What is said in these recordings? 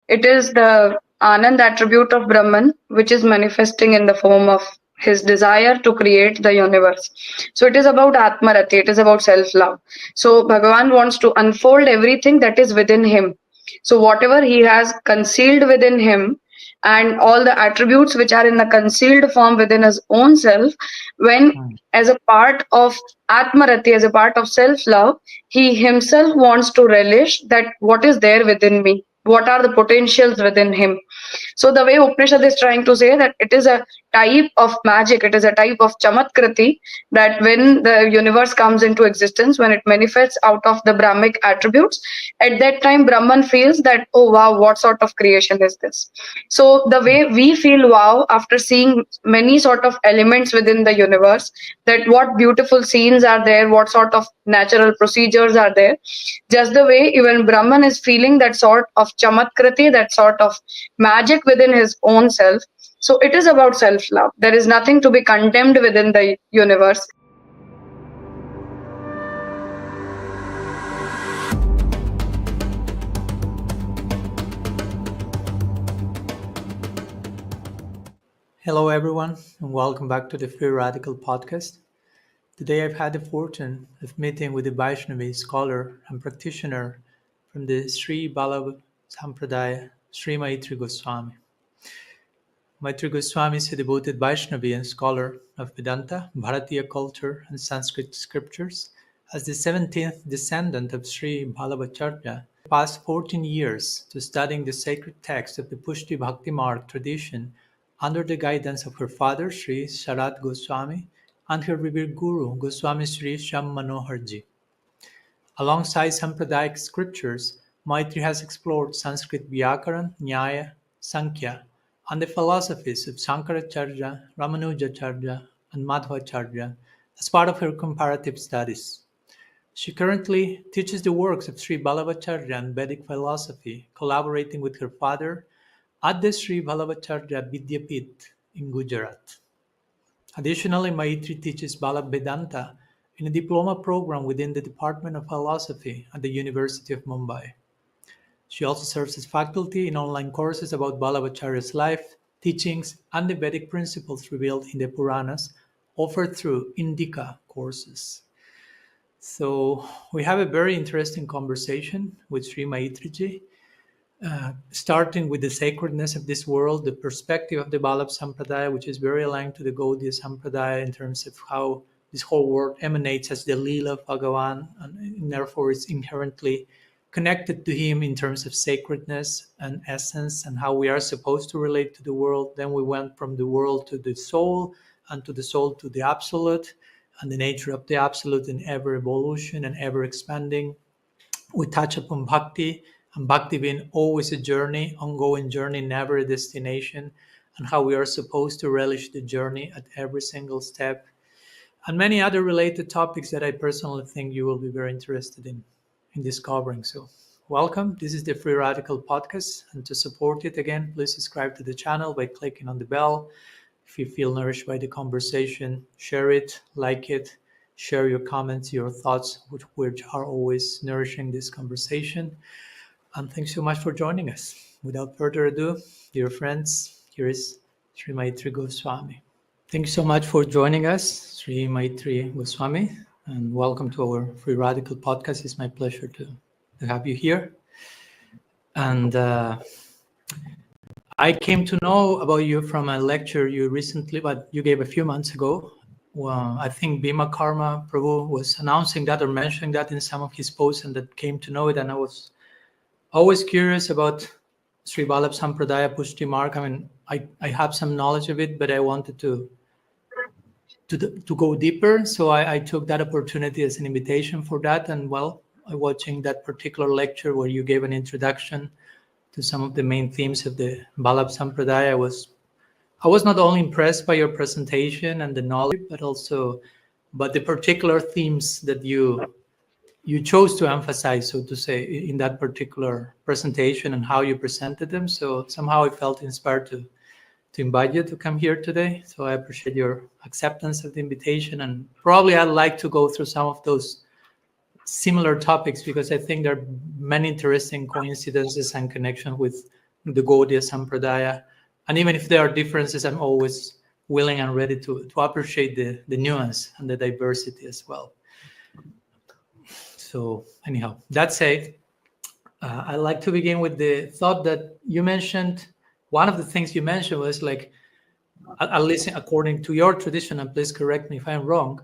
It is the Anand attribute of Brahman, which is manifesting in the form of his desire to create the universe. So it is about Atmarati, it is about self-love. So Bhagavan wants to unfold everything that is within him. So whatever he has concealed within him, and all the attributes which are in the concealed form within his own self, when as a part of Atmarati, as a part of self-love, he himself wants to relish that what is there within me, what are the potentials within him. So the way Upanishad is trying to say that it is a type of magic, it is a type of chamatkriti, that when the universe comes into existence, when it manifests out of the Brahmic attributes, at that time Brahman feels that, oh wow, what sort of creation is this? So the way we feel wow after seeing many sort of elements within the universe, that what beautiful scenes are there, what sort of natural procedures are there, just the way even Brahman is feeling that sort of chamatkriti, that sort of magic within his own self. So it is about self-love. There is nothing to be condemned within the universe. Hello, everyone, and welcome back to the Free Radical podcast. Today, I've had the fortune of meeting with a Vaishnavi scholar and practitioner from the Sri Vallabhacharya Sampradaya, Sri Maitri Goswami. Maitri Goswami is a devoted Vaishnavi and scholar of Vedanta, Bharatiya culture, and Sanskrit scriptures. As the 17th descendant of Sri Vallabhacharya, he passed 14 years to studying the sacred text of the Pushti Bhakti Marg tradition under the guidance of her father, Sri Sharat Goswami, and her revered guru, Goswami Sri Shyam Manoharji. Alongside Sampradaic scriptures, Maitri has explored Sanskrit Vyakaran, Nyaya, Sankhya, and the philosophies of Shankaracharya, Ramanujacharya, and Madhvacharya as part of her comparative studies. She currently teaches the works of Sri Vallabhacharya and Vedic philosophy, collaborating with her father at the Sri Vallabhacharya Vidyapith in Gujarat. Additionally, Maitri teaches Bhakti-Vedanta in a diploma program within the Department of Philosophy at the University of Mumbai. She also serves as faculty in online courses about Vallabhacharya's life, teachings, and the Vedic principles revealed in the Puranas, offered through Indika courses. So we have a very interesting conversation with Sri Maitriji, starting with the sacredness of this world, the perspective of the Vallabha Sampradaya, which is very aligned to the Gaudiya Sampradaya in terms of how this whole world emanates as the lila of Bhagavan, and therefore is inherently connected to him in terms of sacredness and essence, and how we are supposed to relate to the world. Then we went from the world to the soul, and to the soul to the absolute, and the nature of the absolute in ever evolution and ever expanding. We touch upon bhakti, and bhakti being always a journey, ongoing journey, never a destination, and how we are supposed to relish the journey at every single step, and many other related topics that I personally think you will be very interested in discovering. So welcome. This is the Free Radical podcast, and to support it, again, please subscribe to the channel by clicking on the bell. If you feel nourished by the conversation, share it, like it, share your comments, your thoughts, which are always nourishing this conversation. And thanks so much for joining us. Without further ado, dear friends, here is Sri Maitri Goswami. Thank you so much for joining us, Sri Maitri Goswami, and welcome to our Free Radical podcast. It's my pleasure to have you here. And I came to know about you from a lecture you gave a few months ago. Well, I think Bhima Karma Prabhu was announcing that or mentioning that in some of his posts, and that came to know it. And I was always curious about Sri Vallabha Sampradaya Pushti Marg. I mean, I have some knowledge of it, but I wanted to go deeper. So I took that opportunity as an invitation for that. And well, watching that particular lecture where you gave an introduction to some of the main themes of the Vallabha Sampradaya, I was not only impressed by your presentation and the knowledge, but the particular themes that you chose to emphasize, so to say, in that particular presentation and how you presented them. So somehow I felt inspired to invite you to come here today. So I appreciate your acceptance of the invitation, and probably I'd like to go through some of those similar topics, because I think there are many interesting coincidences and connections with the Gaudiya Sampradaya. And even if there are differences, I'm always willing and ready to appreciate the nuance and the diversity as well. So anyhow, that said, I'd like to begin with the thought that you mentioned. One of the things you mentioned was like, at least according to your tradition, and please correct me if I'm wrong,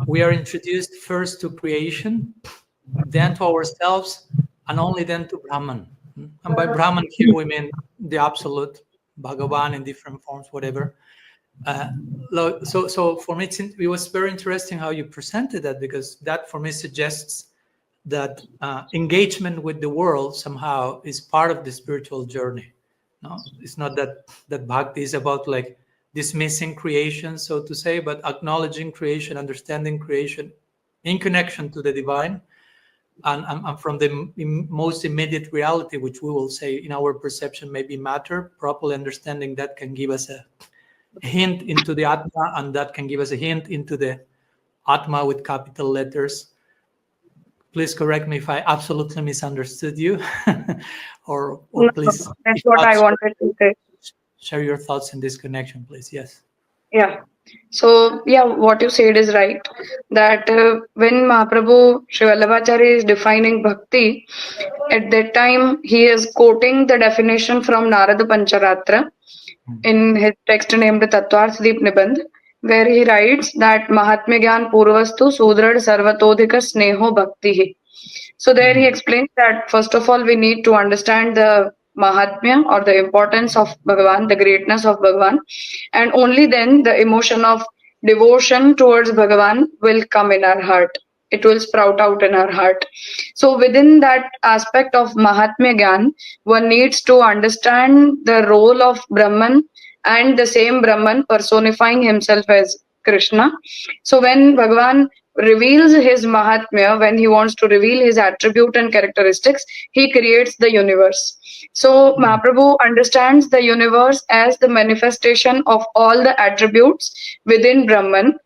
we are introduced first to creation, then to ourselves, and only then to Brahman. And by Brahman here we mean the absolute, Bhagavan in different forms, whatever. So for me, it was very interesting how you presented that, because that for me suggests that engagement with the world somehow is part of the spiritual journey. No, it's not that bhakti is about like dismissing creation, so to say, but acknowledging creation, understanding creation in connection to the divine, and from the most immediate reality, which we will say in our perception may be matter. Properly understanding that can give us a hint into the Atma, and that can give us a hint into the Atma with capital letters. Please correct me if I absolutely misunderstood you, or No, please. that's what I wanted to say. Share your thoughts in this connection, please. Yes. Yeah. So, yeah, what you said is right. That when Mahaprabhu Sri Vallabhacharya is defining bhakti, at that time he is quoting the definition from Narada Pancharatra in his text named Tattvarthadip Nibandh, where he writes that Mahatmya Gyan Purvastu Sudrad Sarvatodhika Sneho Bhakti. So there he explains that first of all we need to understand the Mahatmya, or the importance of Bhagavan, the greatness of Bhagavan, and only then the emotion of devotion towards Bhagavan will come in our heart. It will sprout out in our heart. So within that aspect of Mahatmya Gyan, one needs to understand the role of Brahman, and the same Brahman personifying himself as Krishna. So when Bhagavan reveals his Mahatmya, when he wants to reveal his attribute and characteristics, he creates the universe. So Mahaprabhu understands the universe as the manifestation of all the attributes within Brahman,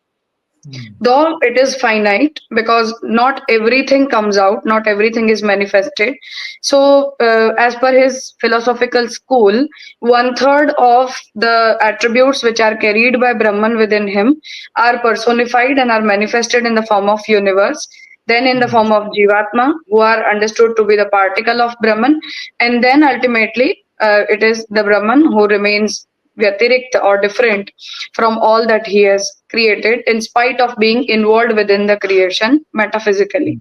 though it is finite, because not everything comes out, not everything is manifested. So as per his philosophical school, 1/3 of the attributes which are carried by Brahman within him are personified and are manifested in the form of universe, then in the form of Jivatma, who are understood to be the particle of Brahman, and then ultimately it is the Brahman who remains Vyatirikt, or different from all that he has created, in spite of being involved within the creation metaphysically.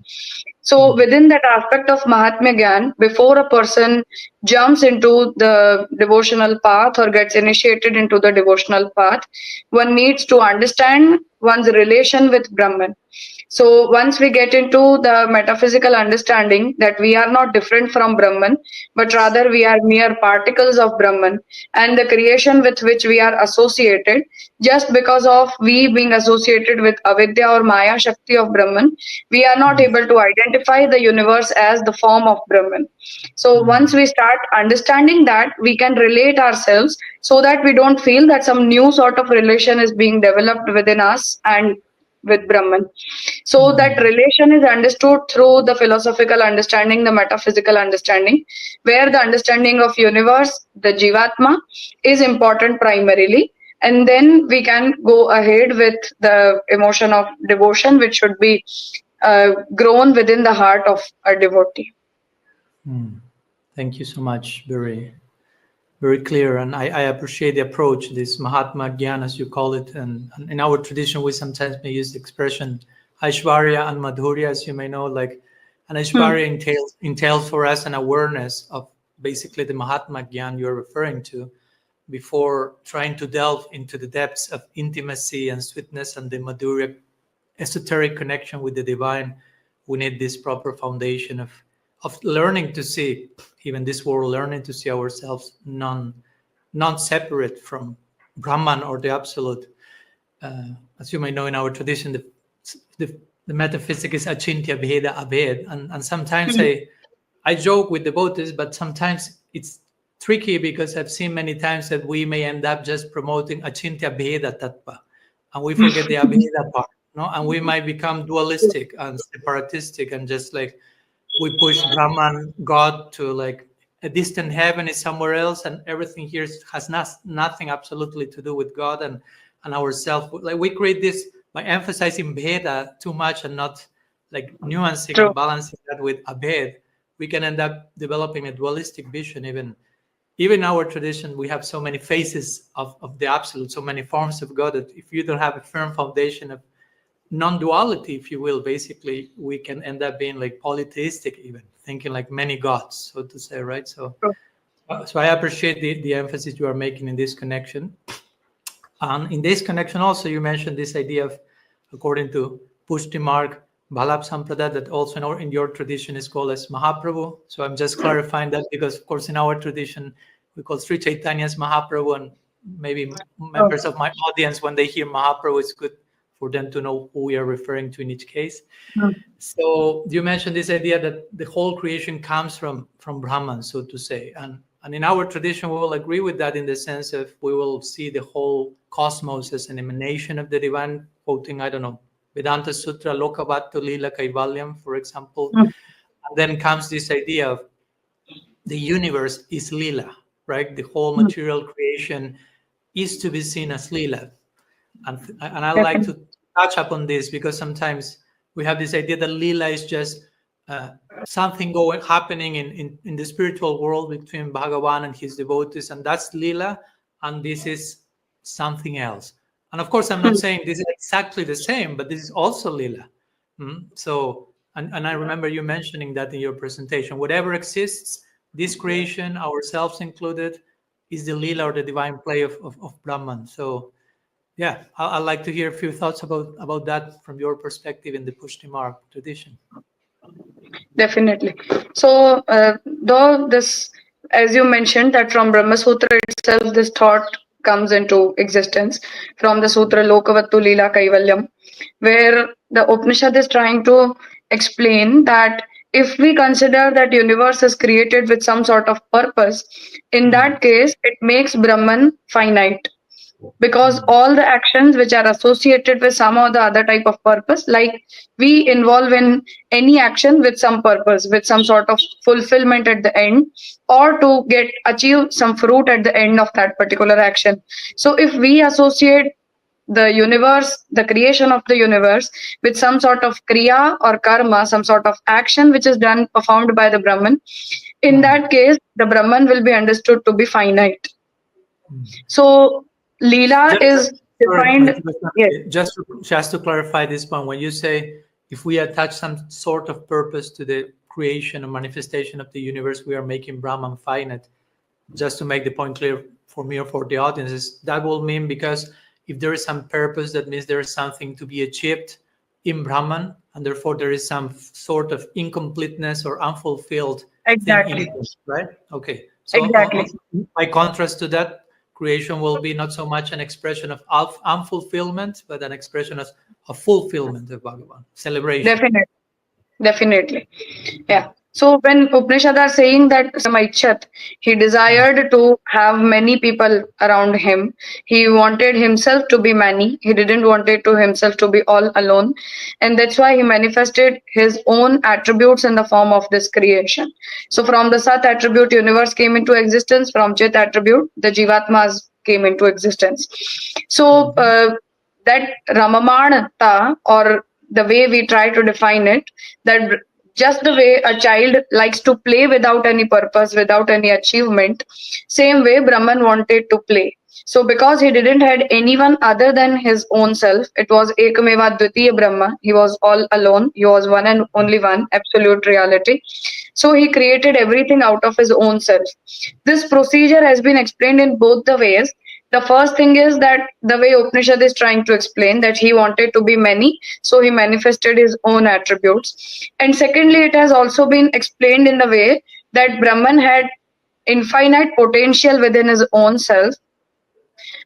So within that aspect of Mahatmya Gyan, before a person jumps into the devotional path or gets initiated into the devotional path, one needs to understand one's relation with Brahman. So once we get into the metaphysical understanding that we are not different from Brahman, but rather we are mere particles of Brahman, and the creation with which we are associated, just because of we being associated with avidya or maya shakti of Brahman, we are not able to identify the universe as the form of Brahman. So once we start understanding that, we can relate ourselves, so that we don't feel that some new sort of relation is being developed within us and with Brahman. So that relation is understood through the philosophical understanding, the metaphysical understanding, where the understanding of universe, the Jivatma, is important primarily. And then we can go ahead with the emotion of devotion, which should be grown within the heart of a devotee. Thank you so much. Very, very clear. And I appreciate the approach, this Mahatma Gyan, as you call it. And in our tradition, we sometimes may use the expression Aishwarya and Madhurya, as you may know. Like, and Aishwarya entails for us an awareness of basically the Mahatma Gyan you're referring to, before trying to delve into the depths of intimacy and sweetness and the Madhurya esoteric connection with the divine. We need this proper foundation of learning to see, even this world, learning to see ourselves non-separate from Brahman or the Absolute. As you may know, in our tradition, the metaphysics is achintya bheda abhed, and sometimes I joke with devotees, but sometimes it's tricky, because I've seen many times that we may end up just promoting achintya bheda tattva, and we forget the abheda part, no? And we might become dualistic and separatistic, and just like we push Brahman, God, to like a distant heaven is somewhere else, and everything here has nothing absolutely to do with God and ourselves. Like we create this by emphasizing Veda too much and not like nuancing True. and balancing that with Abhed. We can end up developing a dualistic vision. Even in our tradition, we have so many faces of the absolute, so many forms of God, that if you don't have a firm foundation of non-duality, if you will, basically we can end up being like polytheistic, even thinking like many gods, so to say, right? So I appreciate the emphasis you are making in this connection. And in this connection also, you mentioned this idea of, according to Pushti Marg, Vallabha Sampradayas, that also in your tradition is called as Mahaprabhu. So I'm just clarifying that because, of course, in our tradition, we call Sri Chaitanya as Mahaprabhu, and maybe members of my audience, when they hear Mahaprabhu, it's good for them to know who we are referring to in each case. So you mentioned this idea that the whole creation comes from Brahman, so to say. And in our tradition, we will agree with that in the sense of we will see the whole cosmos as an emanation of the divine, quoting, I don't know, Vedanta Sutra, Lokavatu Lila Kaivalyam, for example. And then comes this idea of the universe is lila, right? The whole material creation is to be seen as lila. And I like to touch upon this because sometimes we have this idea that lila is just something happening in the spiritual world between Bhagavan and his devotees, and that's lila, and this is something else. And of course, I'm not saying this is exactly the same, but this is also lila. So, and I remember you mentioning that in your presentation. Whatever exists, this creation, ourselves included, is the lila or the divine play of Brahman. So, yeah, I'd like to hear a few thoughts about that from your perspective in the Pushti Marg tradition. Definitely. So, though this, as you mentioned, that from Brahma Sutra itself, this thought comes into existence from the Sutra Lokavattu Lila Kaivalyam, where the Upanishad is trying to explain that if we consider that universe is created with some sort of purpose, in that case, it makes Brahman finite. Because all the actions which are associated with some or the other type of purpose, like we involve in any action with some purpose, with some sort of fulfillment at the end, or to achieve some fruit at the end of that particular action. So if we associate the universe, the creation of the universe, with some sort of kriya or karma, some sort of action which is performed by the Brahman, in that case the Brahman will be understood to be finite. So lila is defined. Just to clarify this point, when you say if we attach some sort of purpose to the creation or manifestation of the universe, we are making Brahman finite. Just to make the point clear for me or for the audiences, that will mean because if there is some purpose, that means there is something to be achieved in Brahman, and therefore there is some sort of incompleteness or unfulfilled thing in it, right? Okay. So exactly. By contrast to that, creation will be not so much an expression of unfulfillment, but an expression of fulfillment of Bhagavan, celebration. Definitely. Yeah. So when Upanishad are saying that Maitchat, he desired to have many people around him. He wanted himself to be many. He didn't want it to himself to be all alone. And that's why he manifested his own attributes in the form of this creation. So from the Sat attribute, universe came into existence. From Chit attribute, the Jivatmas came into existence. So that Ramamanata, or the way we try to define it, that just the way a child likes to play without any purpose, without any achievement, same way Brahman wanted to play. So because he didn't had anyone other than his own self, it was Ekameva Dvitiya Brahma, he was all alone, he was one and only one, absolute reality. So he created everything out of his own self. This procedure has been explained in both the ways. The first thing is that the way Upanishad is trying to explain that he wanted to be many, so he manifested his own attributes. And secondly, it has also been explained in the way that Brahman had infinite potential within his own self,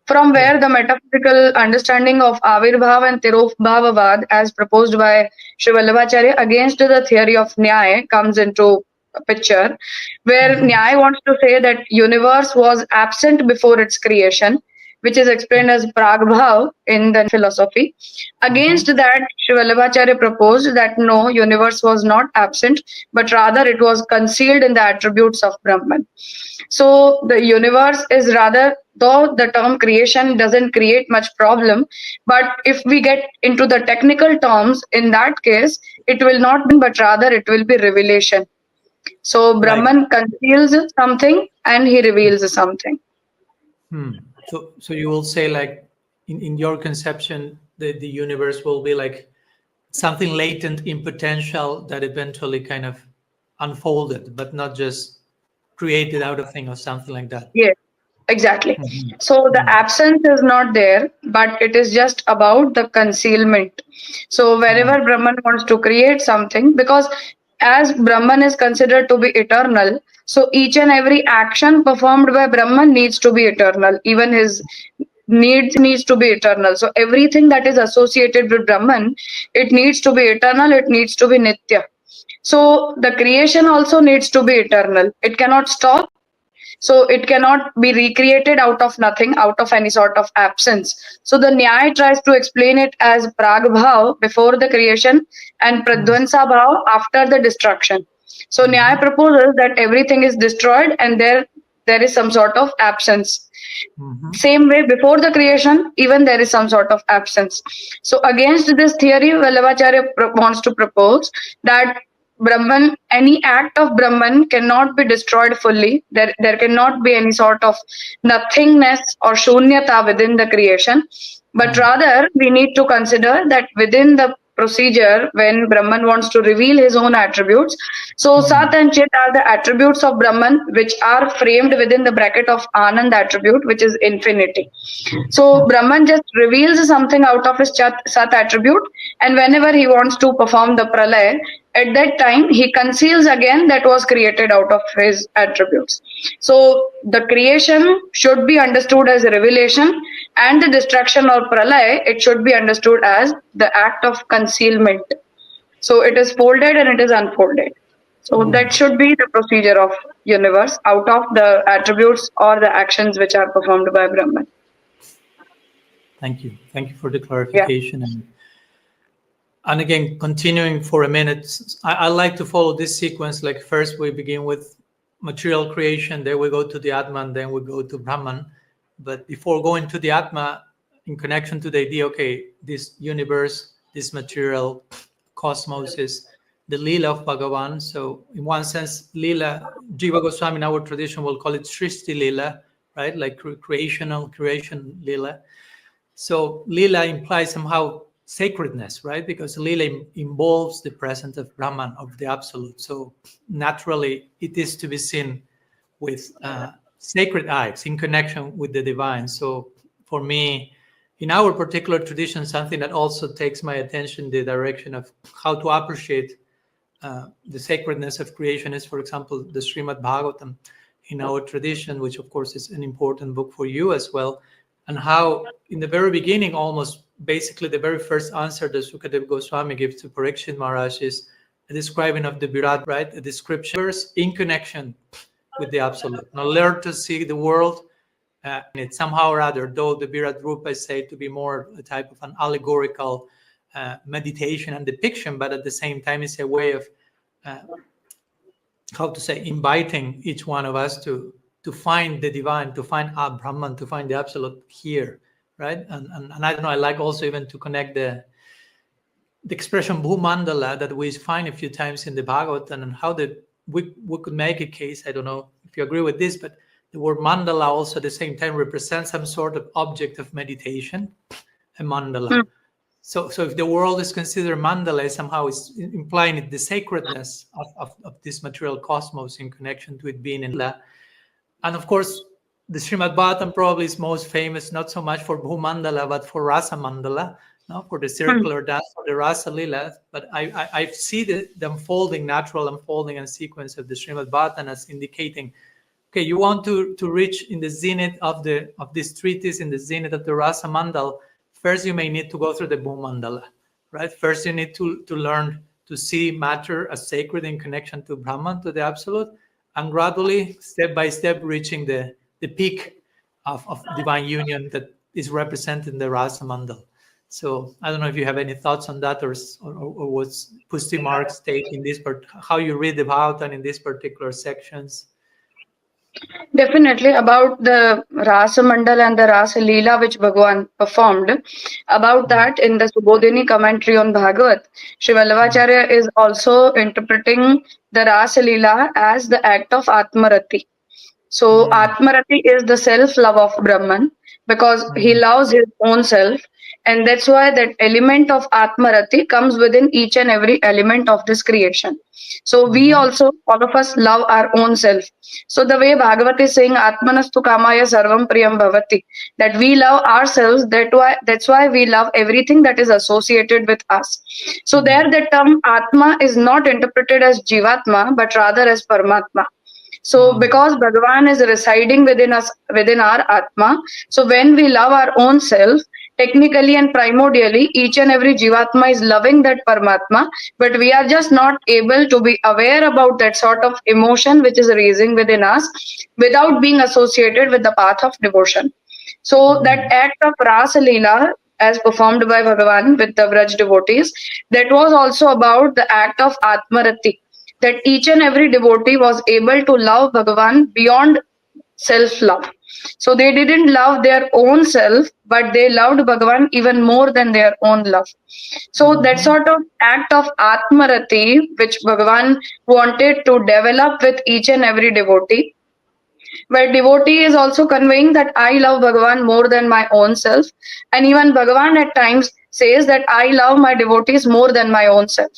from where the metaphysical understanding of Avirbhav and Tirobhavad as proposed by Sri Vallabhacharya against the theory of Nyaya comes into a picture, where Nyaya wants to say that universe was absent before its creation, which is explained as Pragbhav in the philosophy. Against that, Sri Vallabhacharya proposed that no, universe was not absent, but rather it was concealed in the attributes of Brahman. So the universe is rather, though the term creation doesn't create much problem, but if we get into the technical terms, in that case, it will not be, but rather it will be revelation. So Like, Brahman conceals something and he reveals something. so you will say, like, in your conception, the universe will be like something latent in potential that eventually kind of unfolded, but not just created out of thing or something like that. Yes, exactly. So the absence is not there, but it is just about the concealment. So wherever Brahman wants to create something, because as Brahman is considered to be eternal, so each and every action performed by Brahman needs to be eternal. Even his needs to be eternal. So everything that is associated with Brahman, it needs to be eternal, it needs to be nitya. So the creation also needs to be eternal. It cannot stop, so it cannot be recreated out of nothing, out of any sort of absence. So the Nyaya tries to explain it as Pragbhav before the creation and Pradvansa Bhav after the destruction. So Nyaya proposes that everything is destroyed and there is some sort of absence. Same way, before the creation, even there is some sort of absence. So against this theory, Vallabhacharya wants to propose that Brahman, any act of Brahman cannot be destroyed fully. There cannot be any sort of nothingness or shunyata within the creation. But rather, we need to consider that within the procedure, when Brahman wants to reveal his own attributes, so Sat and Chit are the attributes of Brahman, which are framed within the bracket of Anand attribute, which is infinity. So Brahman just reveals something out of his Sat attribute, and whenever he wants to perform the pralay, at that time he conceals again that was created out of his attributes. So the creation should be understood as a revelation, and the destruction or pralay, it should be understood as the act of concealment. So it is folded and it is unfolded. So that should be the procedure of universe out of the attributes or the actions which are performed by Brahman. Thank you for the Yeah. clarification. And again, continuing for a minute, I like to follow this sequence. Like, first we begin with material creation, then we go to the Atma, and then we go to Brahman. But before going to the Atma, in connection to the idea, okay, this universe, this material cosmos is the lila of Bhagavan. So in one sense, lila, Jiva Goswami in our tradition will call it Srishti lila, right? Like creation lila. So lila implies somehow sacredness, right? Because lila involves the presence of Brahman, of the absolute. So naturally, it is to be seen with sacred eyes in connection with the divine. So for me, in our particular tradition, something that also takes my attention the direction of how to appreciate the sacredness of creation is, for example, the Srimad Bhagavatam in our tradition, which of course is an important book for you as well, and how in the very beginning, almost basically the very first answer that Sukadeva Goswami gives to Parikshit Maharaj is a describing of the Virat, right? A description in connection with the absolute. Now learn to see the world it somehow or other, though the Virat Rupa is said to be more a type of an allegorical meditation and depiction, but at the same time it's a way of inviting each one of us to find the divine, to find Brahman, to find the absolute here, right? And I don't know, I like also even to connect the expression Bhumandala that we find a few times in the Bhagavatam, and how we could make a case, I don't know if you agree with this, but the word mandala also at the same time represents some sort of object of meditation, a mandala. So if the world is considered mandala, somehow it's implying the sacredness of this material cosmos in connection to it being in lila. And of course, the Srimad Bhagavatam probably is most famous, not so much for Bhumandala, but for Rasa Mandala, no? For the circular dance, for the Rasa Lila. But I see the natural unfolding and sequence of the Srimad Bhagavatam as indicating, okay, you want to reach in the zenith of this treatise, in the zenith of the Rasa Mandal, first you may need to go through the Bhumandala, right? First you need to learn to see matter as sacred in connection to Brahman, to the absolute, and gradually, step by step, reaching the peak of divine union that is represented in the Rasa Mandal. So I don't know if you have any thoughts on that, or what's Pushti Marg's take in this part, how you read the Bhagavatam in these particular sections. Definitely about the Rasa Mandal and the Rasa Lila which Bhagavan performed. About that, in the Subodhini commentary on Bhagavat, Sri Vallabhacharya is also interpreting the Rasa Lila as the act of Atmarati. So Atmarati is the self-love of Brahman, because he loves his own self, and that's why that element of Atmarati comes within each and every element of this creation. So we also, all of us, love our own self. So the way Bhagavat is saying Atmanastu Kamaya Sarvam Priyam Bhavati, that we love ourselves, that's why we love everything that is associated with us. So there the term Atma is not interpreted as Jivatma, but rather as Paramatma. So because Bhagavan is residing within us, within our Atma, so when we love our own self, technically and primordially, each and every Jivatma is loving that Paramatma, but we are just not able to be aware about that sort of emotion which is raising within us without being associated with the path of devotion. So that act of Rasa Leela, as performed by Bhagavan with the Vraj devotees, that was also about the act of Atmarati, that each and every devotee was able to love Bhagavan beyond self-love. So they didn't love their own self, but they loved Bhagavan even more than their own love. So that sort of act of Atmarati, which Bhagavan wanted to develop with each and every devotee, where devotee is also conveying that I love Bhagavan more than my own self. And even Bhagavan at times says that I love my devotees more than my own self.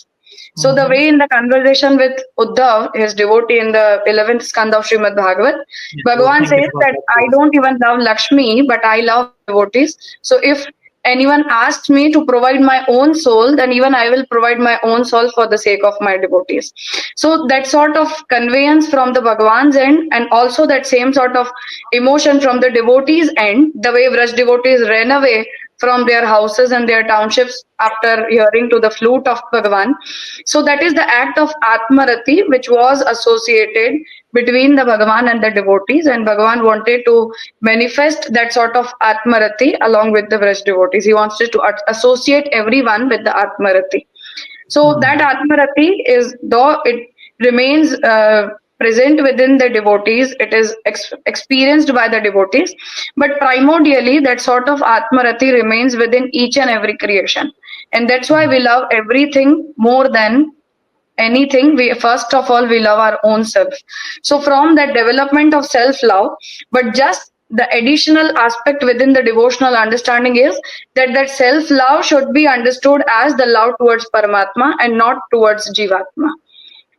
So the way in the conversation with Uddhav, his devotee in the 11th skanda of Srimad Bhagavat, Bhagavan says that I don't even love Lakshmi, but I love devotees. So if anyone asks me to provide my own soul, then even I will provide my own soul for the sake of my devotees. So that sort of conveyance from the Bhagavan's end, and also that same sort of emotion from the devotees' end, the way Vraj devotees ran away from their houses and their townships after hearing to the flute of Bhagavan. So that is the act of Atmarati which was associated between the Bhagavan and the devotees, and Bhagavan wanted to manifest that sort of Atmarati along with the Vraj devotees. He wanted to associate everyone with the Atmarati. So that Atmarati is, though it remains present within the devotees, it is experienced by the devotees, but primordially that sort of Atmarati remains within each and every creation. And that's why we love everything more than anything. We first of all, we love our own self. So from that development of self-love, but just the additional aspect within the devotional understanding is that self-love should be understood as the love towards Paramatma and not towards Jivatma.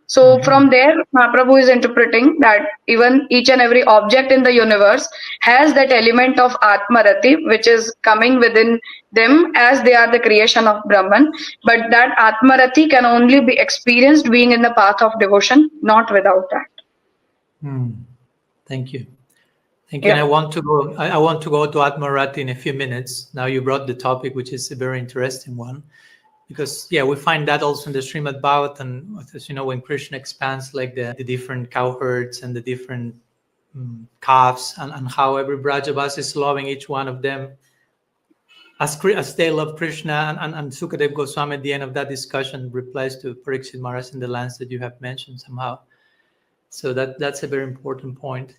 So from there, Mahaprabhu is interpreting that even each and every object in the universe has that element of Atmarati, which is coming within them as they are the creation of Brahman. But that Atmarati can only be experienced being in the path of devotion, not without that. Thank you. Thank you. And I want to go to Atmarati in a few minutes. Now you brought the topic, which is a very interesting one. Because, we find that also in the Srimad Bhagavatam, as you know, when Krishna expands like the different cowherds and the different calves, and how every Brajabas is loving each one of them as they love Krishna. And Sukadev Goswami at the end of that discussion replies to Parikshit Maharaj in the lines that you have mentioned somehow. So that's a very important point.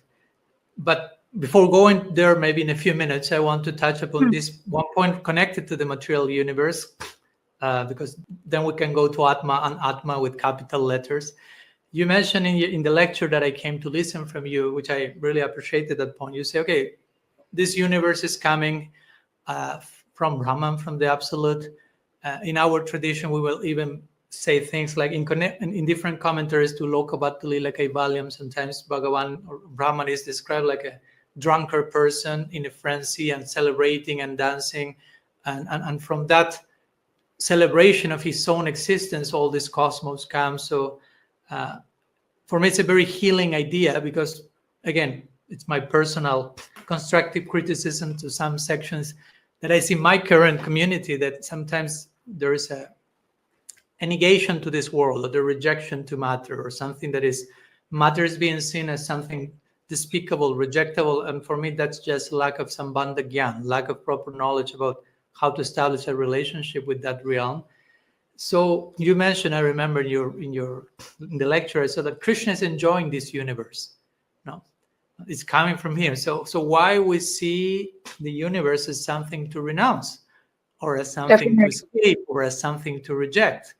But before going there, maybe in a few minutes, I want to touch upon this one point connected to the material universe. Because then we can go to Atma and Atma with capital letters. You mentioned in the lecture that I came to listen from you, which I really appreciated that point. You say, okay, this universe is coming from Brahman, from the Absolute. In our tradition, we will even say things like in different commentaries to Lokabat, to Lila Kaivalyam, sometimes Bhagavan or Brahman is described like a drunkard person in a frenzy and celebrating and dancing. And from that celebration of his own existence, all this cosmos comes. So for me, it's a very healing idea, because again, it's my personal constructive criticism to some sections that I see in my current community, that sometimes there is a negation to this world, or the rejection to matter, or something that is matter is being seen as something despicable, rejectable, and for me that's just lack of sambandha gyan, lack of proper knowledge about how to establish a relationship with that realm. So you mentioned, I remember in the lecture, I said that Krishna is enjoying this universe. No, it's coming from him. So why we see the universe as something to renounce, or as something to escape, or as something to reject,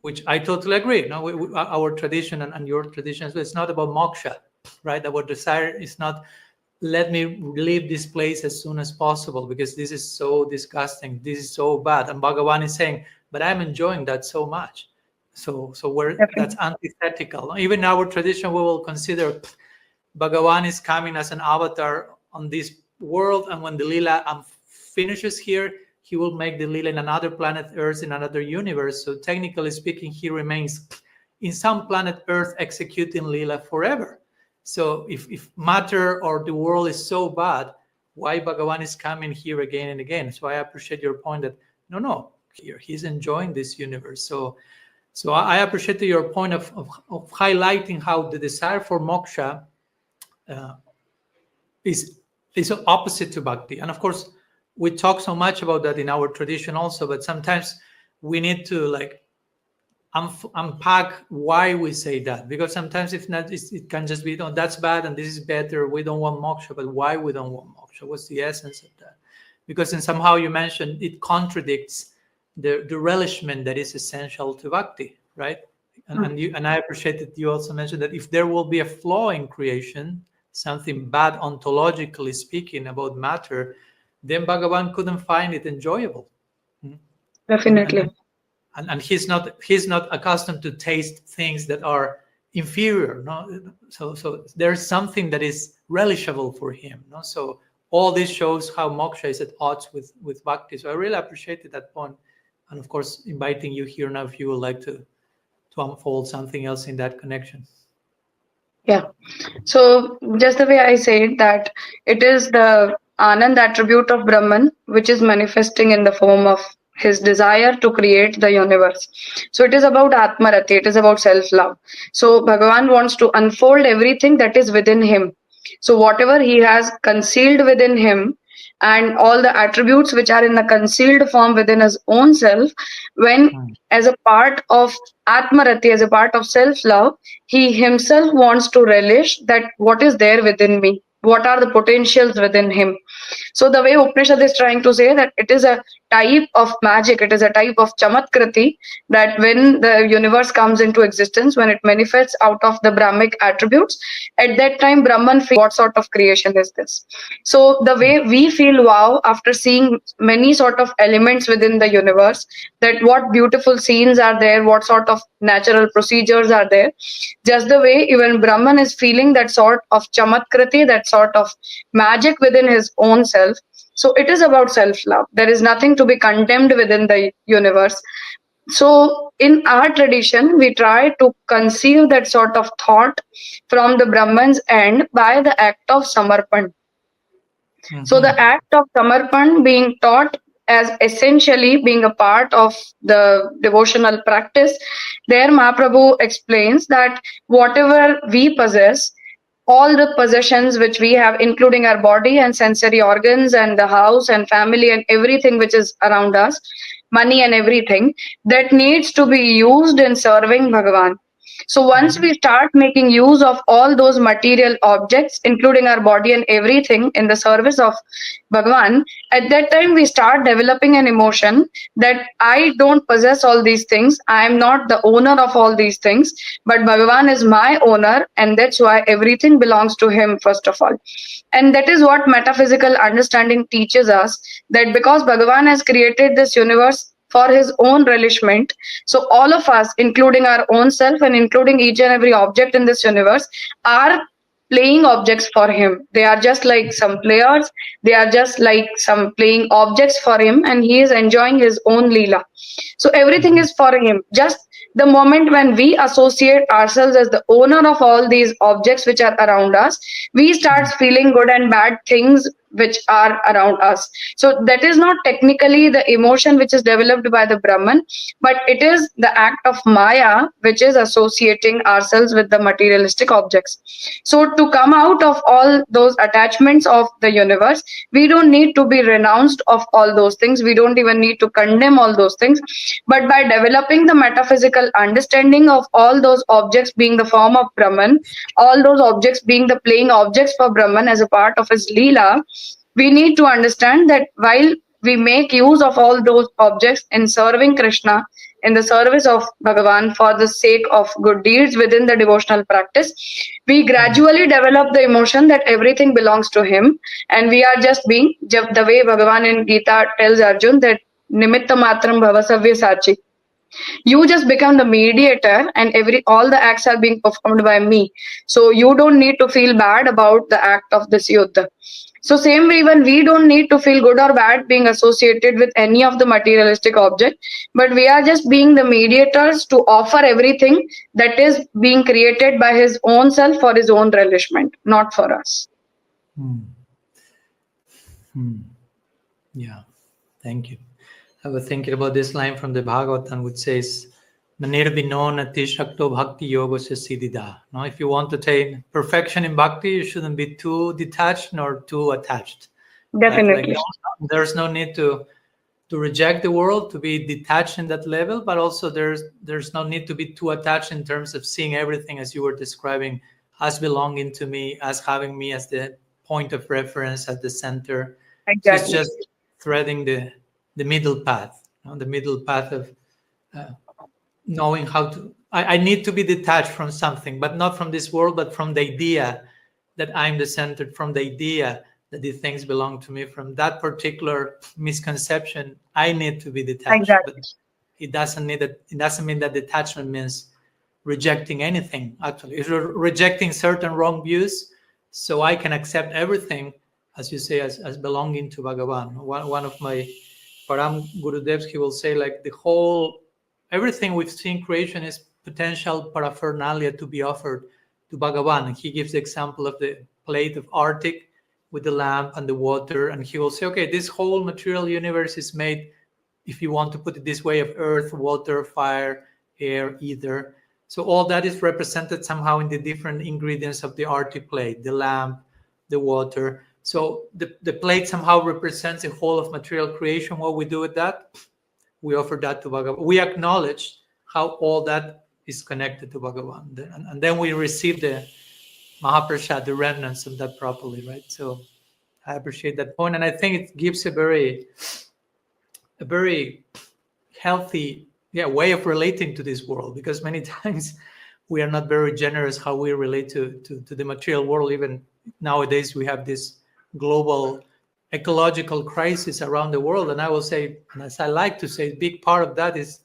which I totally agree. No, our tradition and your tradition, it's not about moksha, right? Our desire is not, let me leave this place as soon as possible because this is so disgusting, this is so bad. And Bhagavan is saying, but I'm enjoying that so much. So that's antithetical. Even in our tradition, we will consider Bhagavan is coming as an avatar on this world, and when the lila finishes here, he will make the lila in another planet Earth, in another universe. So technically speaking, he remains in some planet Earth executing lila forever. So if matter or the world is so bad, why Bhagavan is coming here again and again? So I appreciate your point that no, here he's enjoying this universe. So I appreciate your point of highlighting how the desire for moksha is opposite to bhakti. And of course, we talk so much about that in our tradition also, but sometimes we need to unpack why we say that, because sometimes if not, it can just be, that's bad and this is better, we don't want moksha. But why we don't want moksha? What's the essence of that? Because then somehow you mentioned it contradicts the relishment that is essential to bhakti, right? And I appreciate that you also mentioned that if there will be a flaw in creation, something bad ontologically speaking about matter, then Bhagavan couldn't find it enjoyable. Definitely. And he's not accustomed to taste things that are inferior. No, so there's something that is relishable for him. No, so all this shows how moksha is at odds with bhakti. So I really appreciated that point, and of course, inviting you here now if you would like to unfold something else in that connection. Yeah. So just the way I said that it is the Anand attribute of Brahman which is manifesting in the form of his desire to create the universe. So it is about Atmarati, it is about self-love. So Bhagavan wants to unfold everything that is within him. So whatever he has concealed within him, and all the attributes which are in the concealed form within his own self, when as a part of Atmarati, as a part of self-love, he himself wants to relish that what is there within me, what are the potentials within him. So the way Upanishad is trying to say that it is a type of magic, it is a type of chamatkriti, that when the universe comes into existence, when it manifests out of the Brahmic attributes, at that time Brahman feels what sort of creation is this. So the way we feel wow after seeing many sort of elements within the universe, that what beautiful scenes are there, what sort of natural procedures are there, just the way even Brahman is feeling that sort of chamatkriti, that sort of magic within his own self. So it is about self-love. There is nothing to be condemned within the universe. So in our tradition, we try to conceive that sort of thought from the Brahman's end by the act of samarpan. So the act of samarpan being taught as essentially being a part of the devotional practice, there Mahaprabhu explains that whatever we possess, all the possessions which we have, including our body and sensory organs and the house and family and everything which is around us, money and everything, that needs to be used in serving Bhagavan. So once we start making use of all those material objects, including our body and everything, in the service of Bhagavan, at that time we start developing an emotion that I don't possess all these things, I am not the owner of all these things, but Bhagavan is my owner, and that's why everything belongs to him first of all. And that is what metaphysical understanding teaches us, that because Bhagavan has created this universe for his own relishment, so all of us, including our own self and including each and every object in this universe, are playing objects for him. They are just like some players, they are just like some playing objects for him, and he is enjoying his own lila. So everything is for him. Just the moment when we associate ourselves as the owner of all these objects which are around us, we start feeling good and bad things which are around us. So that is not technically the emotion which is developed by the Brahman, but it is the act of Maya which is associating ourselves with the materialistic objects. So to come out of all those attachments of the universe, we don't need to be renounced of all those things. We don't even need to condemn all those things. But by developing the metaphysical understanding of all those objects being the form of Brahman, all those objects being the playing objects for Brahman as a part of his lila, we need to understand that while we make use of all those objects in serving Krishna, in the service of Bhagavan for the sake of good deeds within the devotional practice, we gradually develop the emotion that everything belongs to him, and we are just being the way Bhagavan in Gita tells Arjun that nimitta matram bhavasavya sachi. You just become the mediator, and all the acts are being performed by me. So you don't need to feel bad about the act of this yuddha. So same way, even we don't need to feel good or bad being associated with any of the materialistic object, but we are just being the mediators to offer everything that is being created by his own self for his own relishment, not for us. Yeah, thank you. I was thinking about this line from the Bhagavatam, which says, Manirvinonati Shakto Bhakti Yoga Siddhida. Now, if you want to attain perfection in bhakti, you shouldn't be too detached nor too attached. Definitely. There's no need to reject the world, to be detached in that level, but also there's no need to be too attached in terms of seeing everything, as you were describing, as belonging to me, as having me as the point of reference, at the center. Exactly. So it's just threading the middle path, the middle path of knowing how to. I need to be detached from something, but not from this world, but from the idea that I'm the center, from the idea that these things belong to me. From that particular misconception, I need to be detached. Exactly. But it doesn't mean that detachment means rejecting anything. Actually, it's rejecting certain wrong views, so I can accept everything, as you say, as belonging to Bhagavan. One of my Param Gurudevs, he will say, like, everything we've seen creation is potential paraphernalia to be offered to Bhagavan. He gives the example of the plate of Arctic with the lamp and the water, and he will say, okay, this whole material universe is made, if you want to put it this way, of earth, water, fire, air, ether. So all that is represented somehow in the different ingredients of the Arctic plate, the lamp, the water. So the plate somehow represents the whole of material creation. What we do with that, we offer that to Bhagavan. We acknowledge how all that is connected to Bhagavan. And then we receive the Mahaprasad, the remnants of that properly, right? So I appreciate that point. And I think it gives a very healthy way of relating to this world, because many times we are not very generous how we relate to the material world. Even nowadays, we have this global ecological crisis around the world. And I will say, and as I like to say, a big part of that is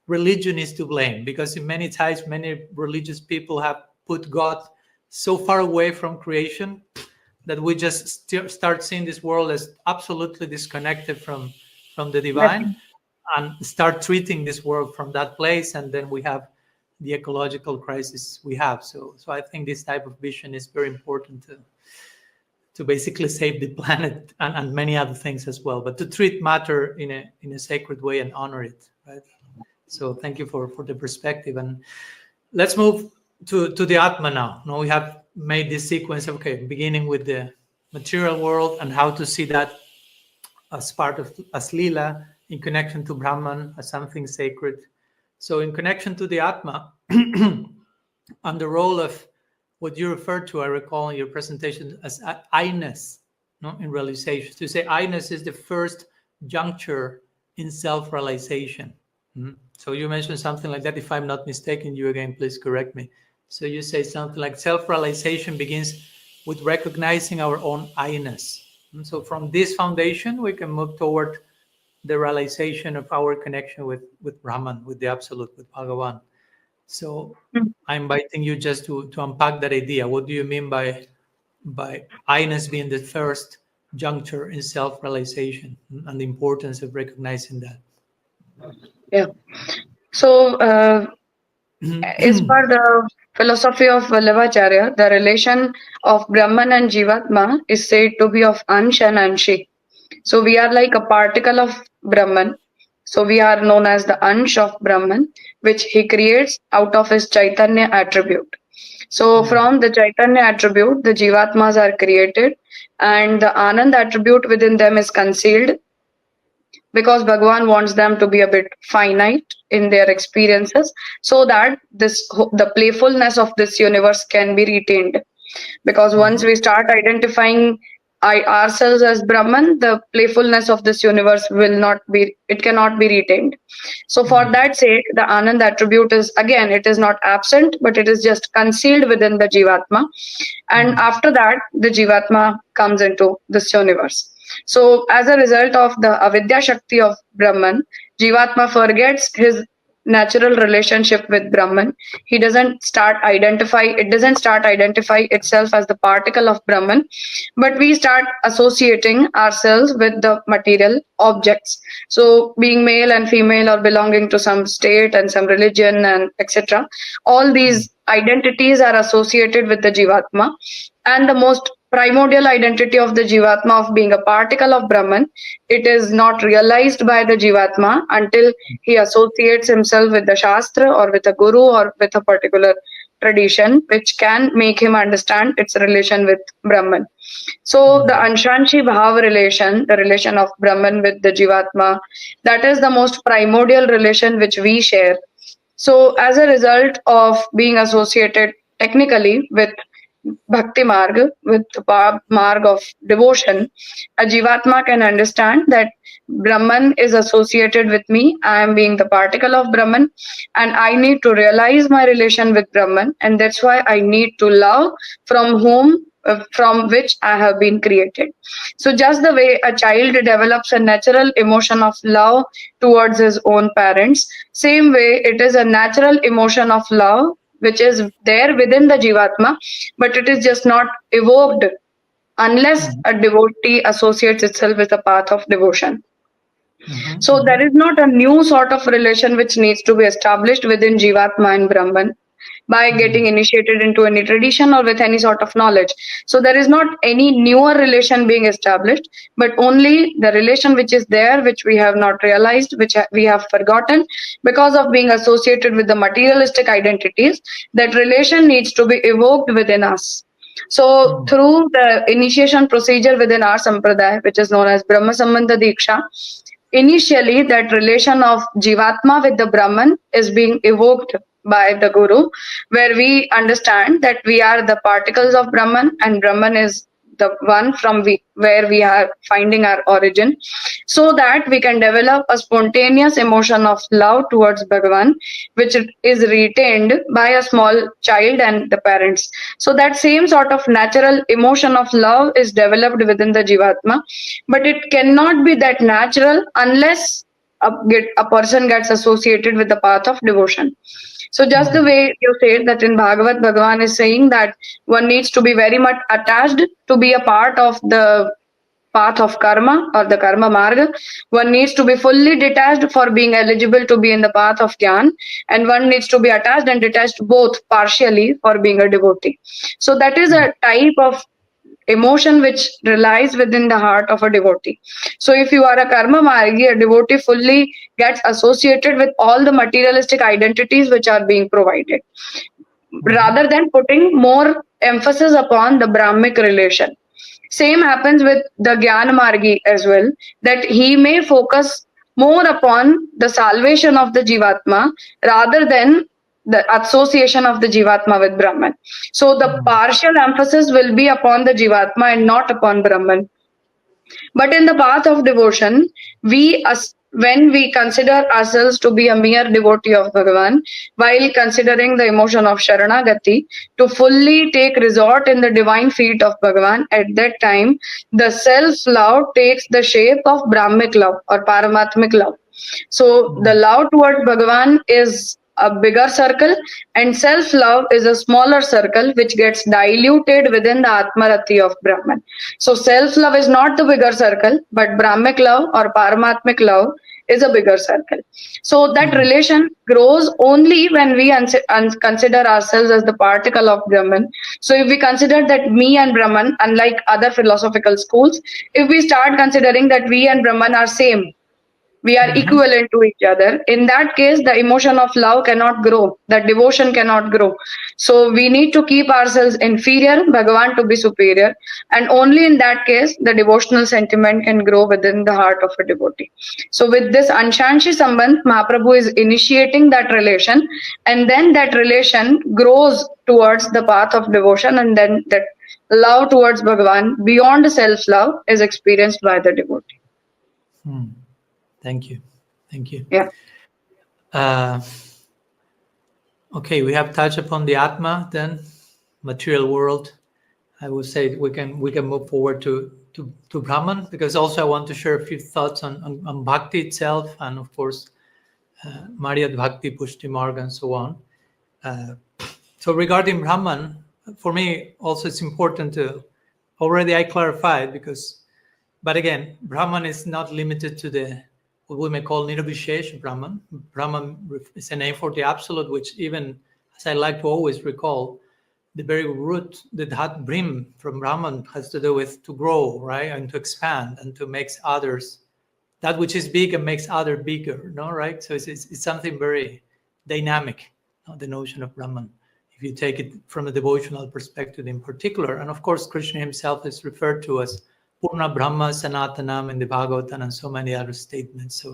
religion is to blame, because in many times, many religious people have put God so far away from creation that we just start seeing this world as absolutely disconnected from the divine, and start treating this world from that place. And then we have the ecological crisis we have. So I think this type of vision is very important to basically save the planet and many other things as well, but to treat matter in a sacred way and honor it, right? So thank you for the perspective. And let's move to the Atma now. Now we have made this sequence of, beginning with the material world and how to see that as part of, as lila, in connection to Brahman, as something sacred. So in connection to the Atma, and the role of what you referred to, I recall in your presentation, as I-ness, in realization. To say I-ness is the first juncture in self-realization. So you mentioned something like that. If I'm not mistaken, you again, please correct me. So you say something like self-realization begins with recognizing our own I-ness. And so from this foundation, we can move toward the realization of our connection with Brahman, with the Absolute, with Bhagavan. So I'm inviting you just to unpack that idea. What do you mean by I-ness being the first juncture in self-realization, and the importance of recognizing that? Yeah. So as per the philosophy of Vallabhacharya, the relation of Brahman and Jivatma is said to be of Ansh and Anshi. So we are like a particle of Brahman. So we are known as the Ansh of Brahman, which he creates out of his Chaitanya attribute. So from the Chaitanya attribute, the Jivatmas are created, and the Anand attribute within them is concealed because Bhagavan wants them to be a bit finite in their experiences so that the playfulness of this universe can be retained. Because once we start identifying ourselves as Brahman, the playfulness of this universe it cannot be retained. So for that sake, the Anand attribute is, again, it is not absent, but it is just concealed within the Jivatma. And after that, the Jivatma comes into this universe. So as a result of the Avidya Shakti of Brahman, Jivatma forgets his natural relationship with Brahman. It doesn't start identify itself as the particle of Brahman, but we start associating ourselves with the material objects. So being male and female or belonging to some state and some religion and etc. All these identities are associated with the Jivatma, and the most primordial identity of the Jivatma of being a particle of Brahman, it is not realized by the Jivatma until he associates himself with the Shastra or with a Guru or with a particular tradition, which can make him understand its relation with Brahman. So the Anshanshi Bhav relation, the relation of Brahman with the Jivatma, that is the most primordial relation which we share. So as a result of being associated technically with Bhakti Marg, with the Marg of devotion, a Jivatma can understand that Brahman is associated with me. I am being the particle of Brahman, and I need to realize my relation with Brahman, and that's why I need to love from which I have been created. So just the way a child develops a natural emotion of love towards his own parents, same way it is a natural emotion of love which is there within the Jivatma, but it is just not evoked unless a devotee associates itself with the path of devotion. So there is not a new sort of relation which needs to be established within Jivatma and Brahman by getting initiated into any tradition or with any sort of knowledge. So there is not any newer relation being established, but only the relation which is there, which we have not realized, which we have forgotten because of being associated with the materialistic identities. That relation needs to be evoked within us. So through the initiation procedure within our sampradaya, which is known as Brahma Sambandha Diksha, initially that relation of Jivatma with the Brahman is being evoked by the Guru, where we understand that we are the particles of Brahman and Brahman is the one from where we are finding our origin, so that we can develop a spontaneous emotion of love towards Bhagavan, which is retained by a small child and the parents. So that same sort of natural emotion of love is developed within the Jivatma, but it cannot be that natural unless a person gets associated with the path of devotion. So just the way you said that in Bhagavat, Bhagavan is saying that one needs to be very much attached to be a part of the path of karma or the karma marga. One needs to be fully detached for being eligible to be in the path of jnana, and one needs to be attached and detached both partially for being a devotee. So that is a type of emotion which relies within the heart of a devotee. So if you are a karma margi, a devotee fully gets associated with all the materialistic identities which are being provided, rather than putting more emphasis upon the Brahmic relation. Same happens with the Jnana Margi as well, that he may focus more upon the salvation of the Jivatma rather than the association of the Jivatma with Brahman. So the partial emphasis will be upon the Jivatma and not upon Brahman. But in the path of devotion, when we consider ourselves to be a mere devotee of Bhagavan, while considering the emotion of Sharanagati, to fully take resort in the divine feet of Bhagavan, at that time, the self-love takes the shape of Brahmic love or Paramatmic love. So the love towards Bhagavan is a bigger circle, and self-love is a smaller circle which gets diluted within the Atmarati of Brahman. So self-love is not the bigger circle, but Brahmic love or Paramatmic love is a bigger circle. So that relation grows only when we consider ourselves as the particle of Brahman. So if we consider that me and Brahman, unlike other philosophical schools, if we start considering that we and Brahman are same, we are equivalent to each other, in that case the emotion of love cannot grow, the devotion cannot grow. So we need to keep ourselves inferior, Bhagavan to be superior, and only in that case the devotional sentiment can grow within the heart of a devotee. So with this anshanshi sambandh, Mahaprabhu is initiating that relation, and then that relation grows towards the path of devotion, and then that love towards Bhagavan beyond self love is experienced by the devotee. Thank you. Yeah. Okay, we have touched upon the Atma, then material world. I would say we can move forward to Brahman, because also I want to share a few thoughts on Bhakti itself, and of course Mariya Bhakti, Pushti Marg, and so on. So regarding Brahman, for me also it's important to, already I clarified, but again, Brahman is not limited to what we may call Nirvishesh Brahman. Brahman is a name for the absolute, which even, as I like to always recall, the very root, the Dhat Brim from Brahman has to do with to grow, right? And to expand and to make others, that which is big and makes other bigger, no, right? So it's something very dynamic, the notion of Brahman, if you take it from a devotional perspective in particular. And of course, Krishna himself is referred to as Purna Brahma Sanatanam in the Bhagavatam and so many other statements.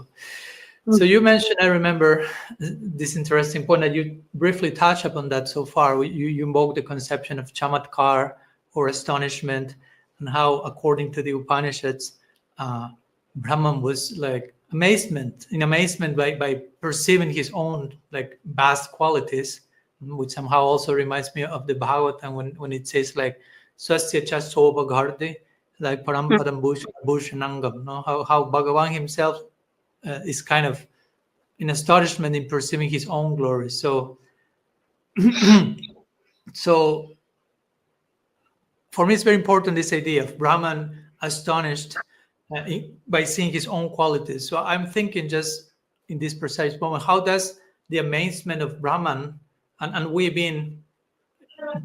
So you mentioned, I remember this interesting point that you briefly touched upon that so far. You invoked the conception of chamatkar, or astonishment, and how, according to the Upanishads, Brahman was like amazement by perceiving his own like vast qualities, which somehow also reminds me of the Bhagavatam when it says like Swasya cha soba ghardi, like Parampadam Bhushanangam, no? How Bhagavan himself is kind of in astonishment in perceiving his own glory. So for me it's very important, this idea of Brahman astonished by seeing his own qualities. So I'm thinking just in this precise moment, how does the amazement of Brahman, and we being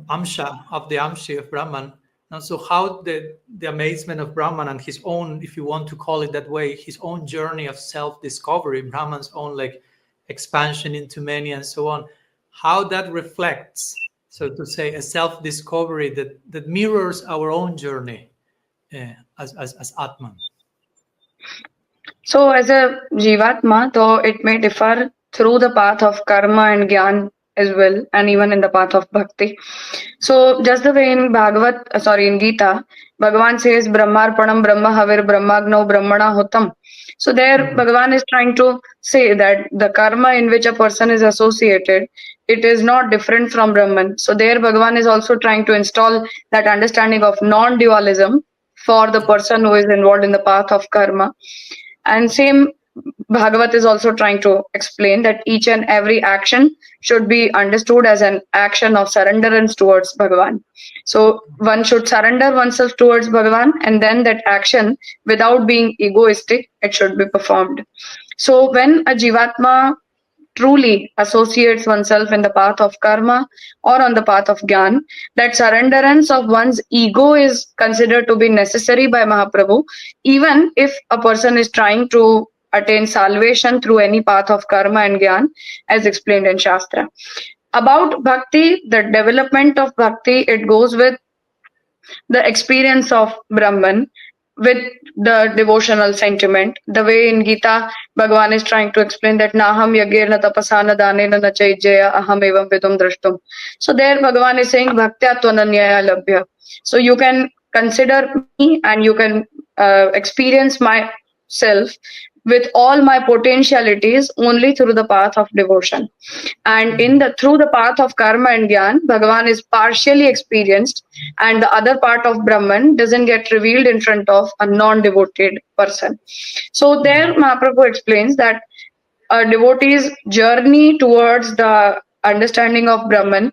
Amsha of the Amshi of Brahman, and so how the amazement of Brahman and his own, if you want to call it that way, his own journey of self-discovery, Brahman's own like expansion into many and so on, how that reflects, so to say, a self-discovery that mirrors our own journey as Atman. So as a Jivatma, though it may differ through the path of karma and gyan as well, and even in the path of bhakti. So just the way in in Gita, Bhagavan says Brahmarpanam Brahma Havir Brahmagno Brahmana Hotam. So there Bhagavan is trying to say that the karma in which a person is associated, it is not different from Brahman. So there Bhagavan is also trying to install that understanding of non-dualism for the person who is involved in the path of karma. And same Bhagavat is also trying to explain that each and every action should be understood as an action of surrenderance towards Bhagavan. So one should surrender oneself towards Bhagavan, and then that action, without being egoistic, it should be performed. So when a Jivatma truly associates oneself in the path of karma or on the path of gyan, that surrenderance of one's ego is considered to be necessary by Mahaprabhu, even if a person is trying to attain salvation through any path of karma and gyan, as explained in Shastra. About bhakti, the development of bhakti, it goes with the experience of Brahman, with the devotional sentiment. The way in Gita, Bhagavan is trying to explain that Naham yagena tapasana danena na chaijaya aham evam vidum drashtum. So there Bhagavan is saying bhaktya tvananyaya labhya. So you can consider me and you can experience myself with all my potentialities only through the path of devotion. And through the path of karma and gyan, Bhagavan is partially experienced, and the other part of Brahman doesn't get revealed in front of a non-devoted person. So there Mahaprabhu explains that a devotee's journey towards the understanding of Brahman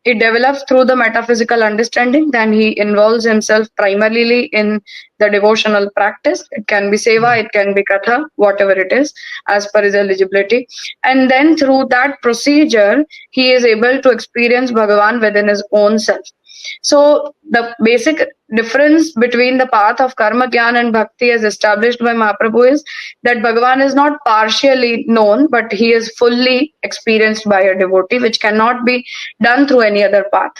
it develops through the metaphysical understanding. Then he involves himself primarily in the devotional practice. It can be seva, it can be katha, whatever it is, as per his eligibility. And then through that procedure, he is able to experience Bhagavan within his own self. So the basic difference between the path of karma, jnana and bhakti as established by Mahaprabhu is that Bhagavan is not partially known, but he is fully experienced by a devotee, which cannot be done through any other path.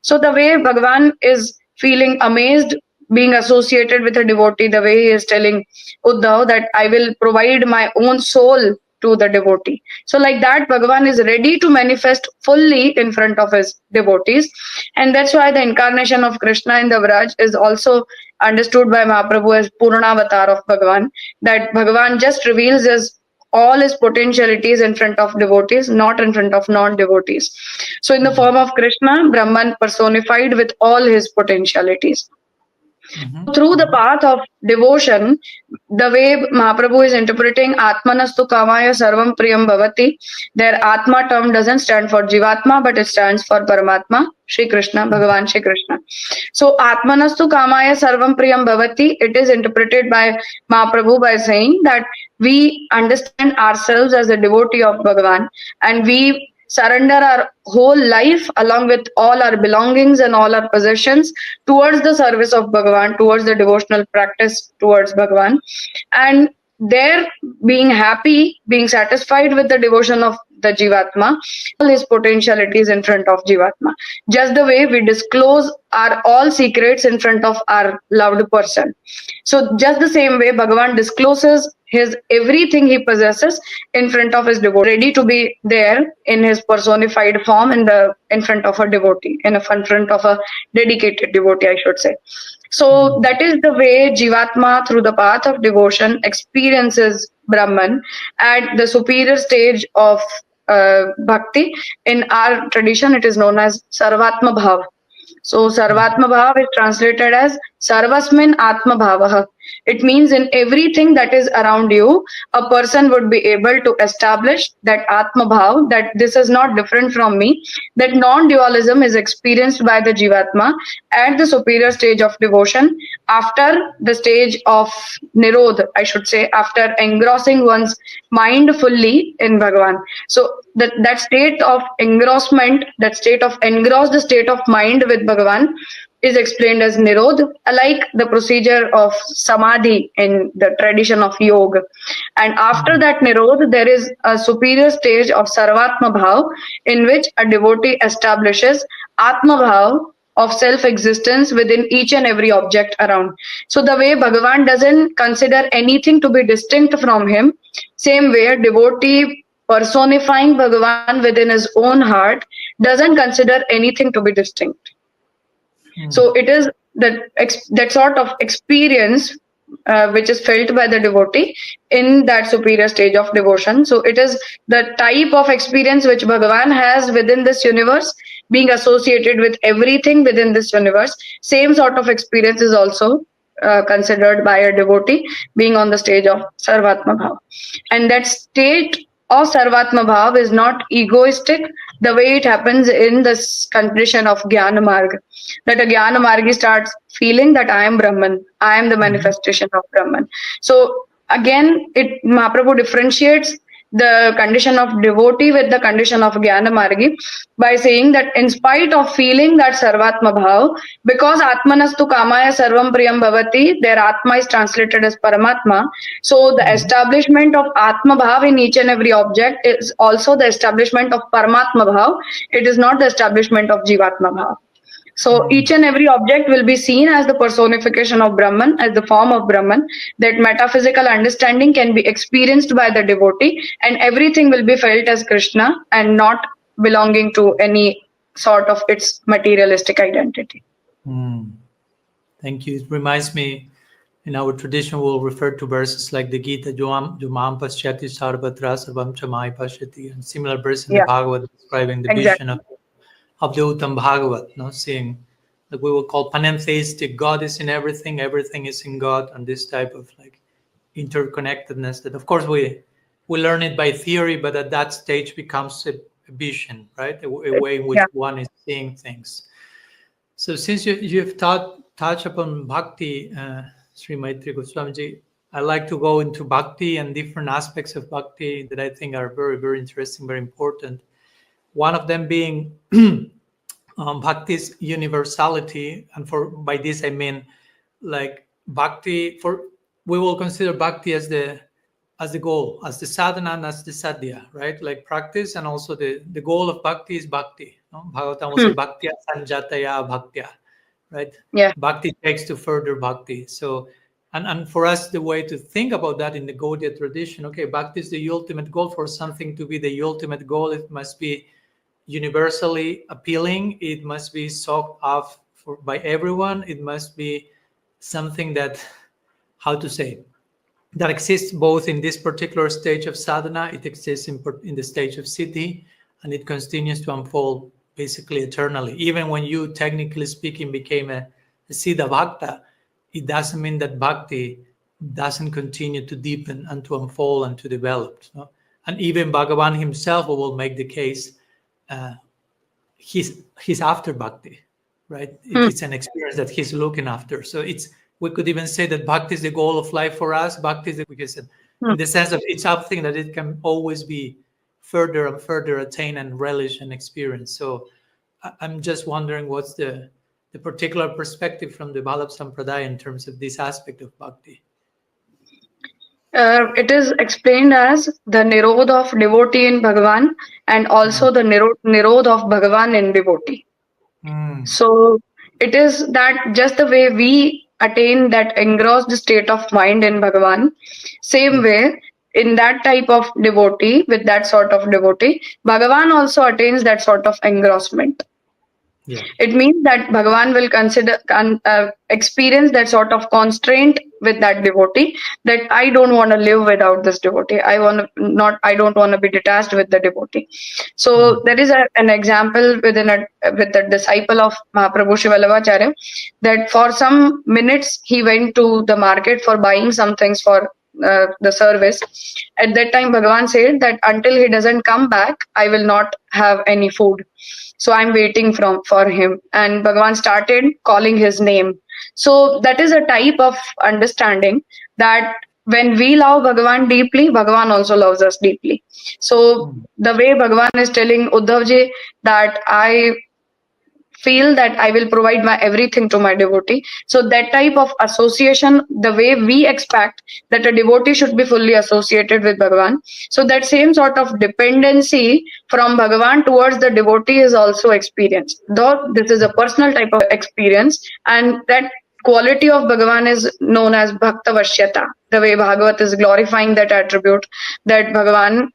So the way Bhagavan is feeling amazed being associated with a devotee, the way he is telling Uddhav that I will provide my own soul to the devotee. So like that, Bhagavan is ready to manifest fully in front of his devotees. And that's why the incarnation of Krishna in the Vraj is also understood by Mahaprabhu as Purnavatar of Bhagavan, that Bhagavan just reveals all his potentialities in front of devotees, not in front of non-devotees. So in the form of Krishna, Brahman personified with all his potentialities. Through the path of devotion, the way Mahaprabhu is interpreting Atmanastu Kamaya Sarvam Priyam Bhavati, their Atma term doesn't stand for Jivatma, but it stands for Paramatma, Shri Krishna, Bhagavan Shri Krishna. So Atmanastu Kamaya Sarvam Priyam Bhavati, it is interpreted by Mahaprabhu by saying that we understand ourselves as a devotee of Bhagavan, and we surrender our whole life along with all our belongings and all our possessions towards the service of Bhagavan, towards the devotional practice towards Bhagavan. And there, being happy, being satisfied with the devotion of the Jivatma, all his potentialities in front of Jivatma. Just the way we disclose our all secrets in front of our loved person. So just the same way Bhagavan discloses his everything he possesses in front of his devotee, ready to be there in his personified form in front of a devotee, in front of a dedicated devotee, I should say. So that is the way Jivatma, through the path of devotion, experiences Brahman at the superior stage of bhakti. In our tradition, it is known as Sarvatma Bhav. So Sarvatma Bhav is translated as Sarvasmin Atma Bhavaha. It means in everything that is around you, a person would be able to establish that Atma Bhav, that this is not different from me, that non-dualism is experienced by the Jivatma at the superior stage of devotion, after the stage of Nirodh, I should say, after engrossing one's mind fully in Bhagavan. So that state of engrossment, that state of engrossed state of mind with Bhagavan is explained as Nirodh, like the procedure of Samadhi in the tradition of Yoga. And after that Nirodh, there is a superior stage of Sarvatma Bhav, in which a devotee establishes Atma Bhav of self-existence within each and every object around. So the way Bhagavan doesn't consider anything to be distinct from him, same way a devotee personifying Bhagavan within his own heart doesn't consider anything to be distinct. So it is that sort of experience which is felt by the devotee in that superior stage of devotion. So it is the type of experience which Bhagavan has within this universe, being associated with everything within this universe. Same sort of experience is also considered by a devotee being on the stage of Sarvatma Bhav. And that state of Sarvatma Bhav is not egoistic the way it happens in this condition of Jnana Marg. That a Jnana Margi starts feeling that I am Brahman, I am the manifestation of Brahman. So again, Mahaprabhu differentiates the condition of devotee with the condition of Jnana Margi by saying that in spite of feeling that Sarvatma Bhav, because Atmanastu Kamaya Sarvam Priyam Bhavati, their Atma is translated as Paramatma. So the establishment of Atma Bhav in each and every object is also the establishment of Paramatma Bhav. It is not the establishment of Jivatma Bhav. So each and every object will be seen as the personification of Brahman, as the form of Brahman. That metaphysical understanding can be experienced by the devotee, and everything will be felt as Krishna and not belonging to any sort of its materialistic identity. Thank you. It reminds me, in our tradition, we'll refer to verses like the Gita, Jomam Pasyati Sarvatra Sarvam Chamai Pashyati, and similar verse in the Bhagavad describing the vision of the Uttam Bhagavat, seeing that we will call panentheistic, God is in everything, everything is in God, and this type of interconnectedness that, of course, we learn it by theory, but at that stage becomes a vision, right? A way in which one is seeing things. So since you've touched upon bhakti, Sri Maitri Goswamiji, I like to go into bhakti and different aspects of bhakti that I think are very, very interesting, very important. One of them being bhakti's universality, and by this I mean like bhakti. We will consider bhakti as the goal, as the sadhana and as the sadhya, right? Like practice, and also the goal of bhakti is bhakti. No? Bhagavatam will say bhaktya sanjataya bhaktya, right? Yeah. Bhakti takes to further bhakti. So, and for us, the way to think about that in the Gaudiya tradition, okay, bhakti is the ultimate goal. For something to be the ultimate goal, it must be universally appealing. It must be sought of by everyone. It must be something that, how to say, that exists both in this particular stage of sadhana, it exists in the stage of siddhi, and it continues to unfold basically eternally. Even when you, technically speaking, became a siddha bhakta, it doesn't mean that bhakti doesn't continue to deepen and to unfold and to develop. No? And even Bhagavan himself will make the case, he's after bhakti, right? It's an experience that he's looking after. So we could even say that bhakti is the goal of life for us. Bhakti is in the sense of it's something that it can always be further and further attained and relish and experience. So I'm just wondering what's the particular perspective from the Vallabha Sampradaya in terms of this aspect of bhakti. It is explained as the Nirodh of devotee in Bhagavan, and also the Nirodh of Bhagavan in devotee. So it is that just the way we attain that engrossed state of mind in Bhagavan, same way in that type of devotee, with that sort of devotee, Bhagavan also attains that sort of engrossment. Yeah. It means that Bhagavan will experience that sort of constraint with that devotee, that I don't want to live without this devotee. I don't want to be detached with the devotee. So there is an example with the disciple of Mahaprabhu Sri Vallabhacharya, that for some minutes he went to the market for buying some things for the service. At that time, Bhagavan said that until he doesn't come back, I will not have any food. So I'm waiting for him. And Bhagavan started calling his name. So that is a type of understanding that when we love Bhagavan deeply, Bhagavan also loves us deeply. So the way Bhagavan is telling Uddhavji that I feel that I will provide my everything to my devotee. So that type of association, the way we expect that a devotee should be fully associated with Bhagavan. So that same sort of dependency from Bhagavan towards the devotee is also experienced. Though this is a personal type of experience, and that quality of Bhagavan is known as Bhakta Vashyata. The way Bhagavat is glorifying that attribute, that Bhagavan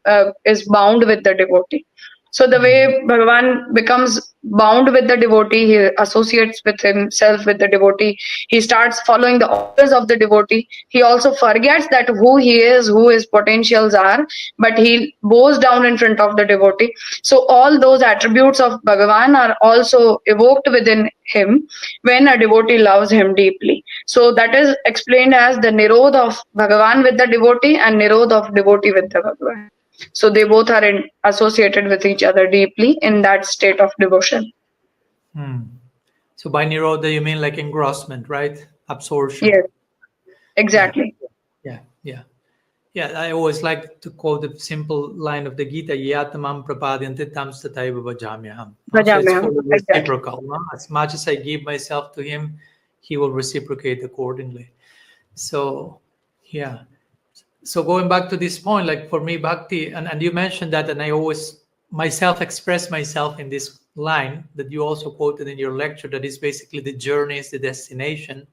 is bound with the devotee. So the way Bhagavan becomes bound with the devotee, he associates with himself with the devotee. He starts following the orders of the devotee. He also forgets that who he is, who his potentials are, but he bows down in front of the devotee. So all those attributes of Bhagavan are also evoked within him when a devotee loves him deeply. So that is explained as the Nirodh of Bhagavan with the devotee and Nirodh of devotee with the Bhagavan. So they both are associated with each other deeply in that state of devotion. So by nirodha, you mean like engrossment, right? Absorption. Yes, exactly. Yeah. I always like to quote the simple line of the Gita, yatamam prapadyante tam sataiva bhajamyaham. So it's fully reciprocal. No? As much as I give myself to him, he will reciprocate accordingly. So, yeah. So going back to this point, like for me, bhakti, and you mentioned that, and I always myself express myself in this line that you also quoted in your lecture, that is basically the journey is the destination.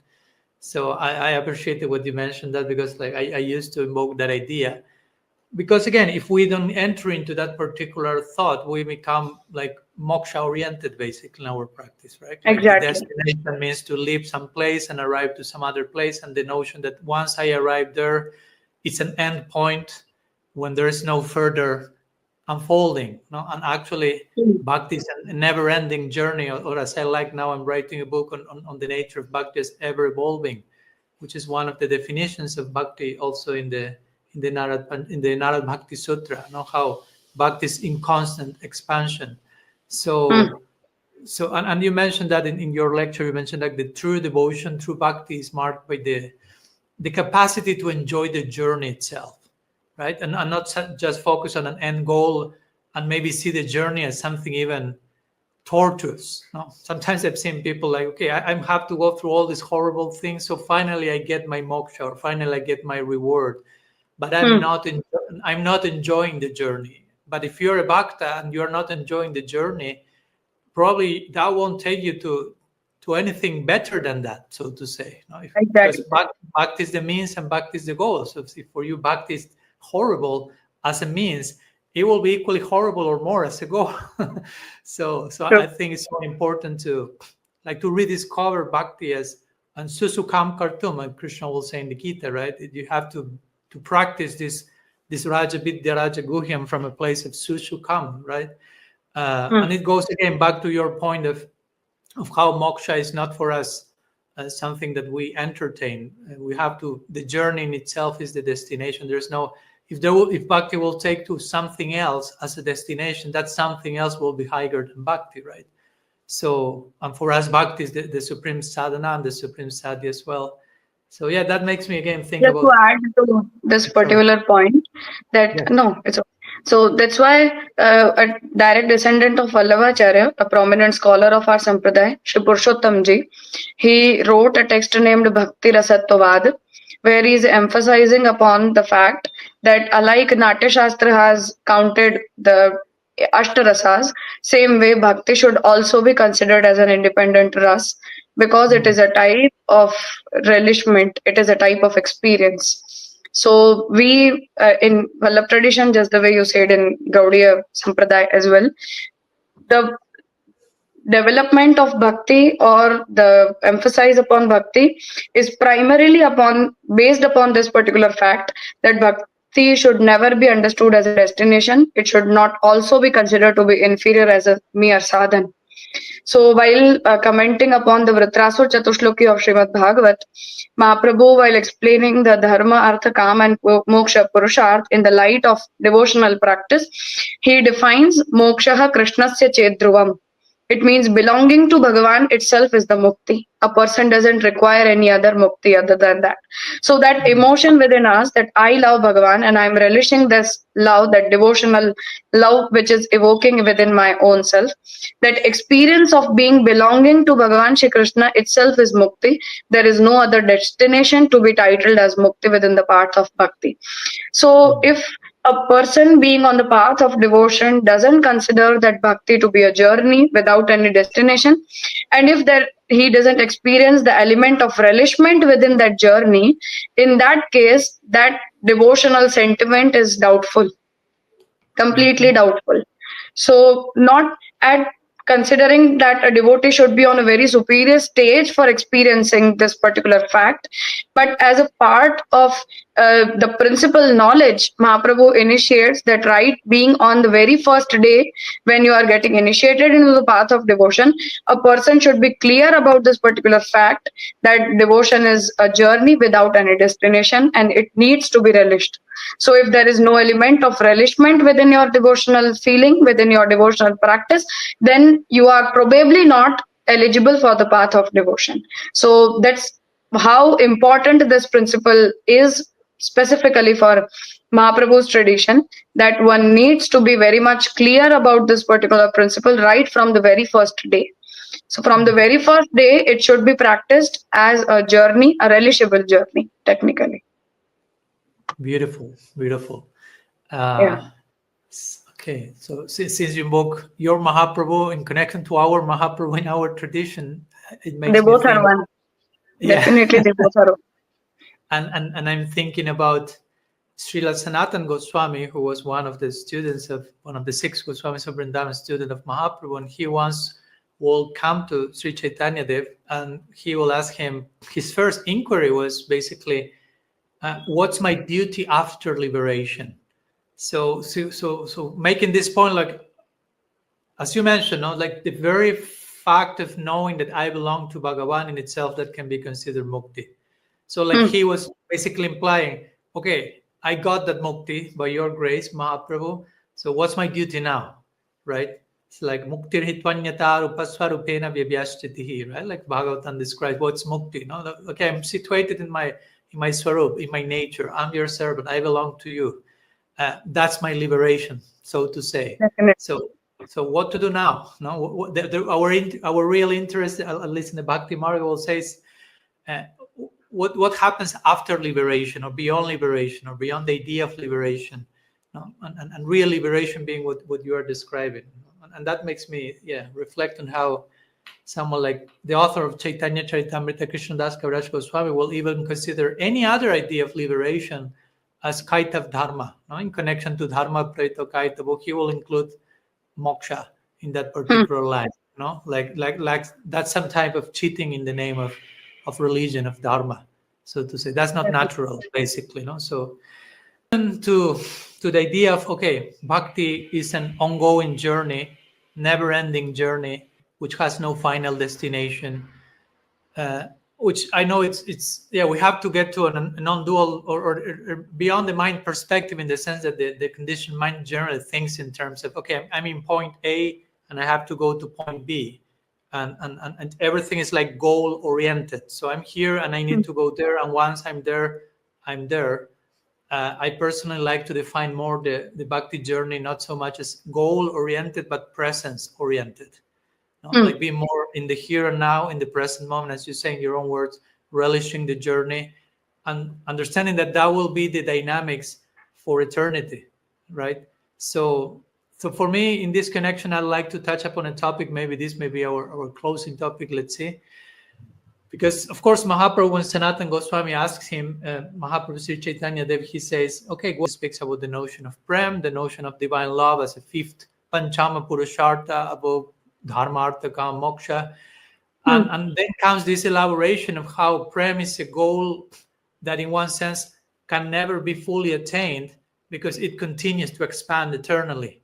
So I appreciated what you mentioned that, because like I used to invoke that idea. Because again, if we don't enter into that particular thought, we become like moksha oriented basically in our practice, right? Like exactly. The destination means to leave some place and arrive to some other place. And the notion that once I arrive there, it's an end point when there is no further unfolding. No? And actually, bhakti is a never-ending journey, or as I like now, I'm writing a book on the nature of bhakti as ever-evolving, which is one of the definitions of bhakti also in the Narad Bhakti Sutra. How bhakti is in constant expansion. So and you mentioned that in your lecture, you mentioned that the true devotion, true bhakti is marked by the capacity to enjoy the journey itself, right? And not just focus on an end goal and maybe see the journey as something even torturous. No, sometimes I've seen people like, okay, I have to go through all these horrible things, so finally I get my moksha, or finally I get my reward, but I'm not enjoying the journey. But if you're a bhakta and you're not enjoying the journey, probably that won't take you to anything better than that, so to say. No? Because Exactly. bhakti is the means and bhakti is the goal. So if for you bhakti is horrible as a means, it will be equally horrible or more as a goal. so I think it's so important to rediscover bhakti as and susukam kartum, and Krishna will say in the Gita, right? You have to practice this Raja Vidya Raja Guhyam from a place of susukam, right? And it goes again back to your point of how moksha is not for us something that we entertain. We have to. The journey in itself is the destination. There's no if bhakti will take to something else as a destination, that something else will be higher than bhakti, right? So, and for us, bhakti is the supreme sadhana and the supreme sadhya as well. So yeah, that makes me again think Just to about. add to this particular point, that no, it's okay. So that's why a direct descendant of Vallabhacharya, a prominent scholar of our Sampradaya, Shri Purushottam Ji, he wrote a text named Bhakti Rasattvad, where he is emphasizing upon the fact that alike Natya Shastra has counted the Ashtarasas, same way Bhakti should also be considered as an independent ras, because it is a type of relishment, it is a type of experience. So we in Vallabh tradition, just the way you said in Gaudiya Sampradaya as well, the development of bhakti or the emphasis upon bhakti is primarily based upon this particular fact that bhakti should never be understood as a destination. It should not also be considered to be inferior as a mere sadhan. So while commenting upon the Vritrasur Chatushloki of Srimad Bhagavat, Mahaprabhu, while explaining the Dharma, Artha, Kama and Moksha Purusharth in the light of devotional practice, he defines Mokshaha Krishnasya Chedruvam. It means belonging to Bhagavan itself is the mukti. A person doesn't require any other mukti other than that. So that emotion within us that I love Bhagavan and I'm relishing this love, that devotional love which is evoking within my own self, that experience of being belonging to Bhagavan Shri Krishna itself is mukti. There is no other destination to be titled as mukti within the path of bhakti. So if a person being on the path of devotion doesn't consider that bhakti to be a journey without any destination, and if he doesn't experience the element of relishment within that journey, in that case, that devotional sentiment is doubtful, completely doubtful. So, not at considering that a devotee should be on a very superior stage for experiencing this particular fact, but as a part of the principal knowledge, Mahaprabhu initiates that right being on the very first day when you are getting initiated into the path of devotion, a person should be clear about this particular fact that devotion is a journey without any destination and it needs to be relished. So if there is no element of relishment within your devotional feeling, within your devotional practice, then you are probably not eligible for the path of devotion. So that's how important this principle is specifically for Mahaprabhu's tradition, that one needs to be very much clear about this particular principle right from the very first day. So from the very first day, it should be practiced as a journey, a relishable journey, technically. Beautiful. Yeah. Okay, so since you invoke your Mahaprabhu in connection to our Mahaprabhu in our tradition, it makes They me both think. are one. Yeah. Definitely, they both are one. And I'm thinking about Srila Sanatan Goswami, who was one of the 6 Goswamis of Vrindavan, student of Mahaprabhu, and he once will come to Sri Chaitanya Dev and he will ask him, his first inquiry was basically, what's my duty after liberation? So making this point, like as you mentioned, like the very fact of knowing that I belong to Bhagavan in itself, that can be considered mukti. So like he was basically implying, okay, I got that mukti by your grace, Mahaprabhu. So what's my duty now, right? It's like muktir hitvanyata rupaswarupena vyabhyashchitihi, right? Like Bhagavatam describes what's mukti. No, okay, I'm situated in my swarup, in my nature. I'm your servant. I belong to you. That's my liberation, so to say. Definitely. So what to do now? No, our real interest, at least in the Bhakti Marg, will say, what happens after liberation, or beyond liberation, or beyond the idea of liberation, no? And real liberation being what you are describing, and that makes me reflect on how someone like the author of Chaitanya Charitamrita, Krishnadas Kaviraj Goswami, will even consider any other idea of liberation as kaita of dharma, no? In connection to dharma praito kaita, he will include moksha in that particular line, no? Like that's some type of cheating in the name of religion, of dharma, so to say. That's not natural, basically, no? So to the idea of, okay, bhakti is an ongoing journey, never-ending journey, which has no final destination, which I know it's we have to get to a non-dual or beyond the mind perspective, in the sense that the conditioned mind generally thinks in terms of, okay, I'm in point A and I have to go to point B, and everything is like goal oriented. So I'm here and I need to go there, and once I'm there, I'm there. I personally like to define more the bhakti journey not so much as goal oriented, but presence oriented. No? Like be more in the here and now, in the present moment, as you say in your own words, relishing the journey and understanding that will be the dynamics for eternity, right? So for me, in this connection, I'd like to touch upon a topic. Maybe this may be our closing topic, let's see. Because, of course, Mahaprabhu, when Sanatana Goswami asks him, Mahaprabhu Sri Chaitanya Dev, he says, okay, Goswami speaks about the notion of prem, the notion of divine love as a fifth panchama purushartha above dharma, artha, kama, moksha. And then comes this elaboration of how prem is a goal that in one sense can never be fully attained, because it continues to expand eternally.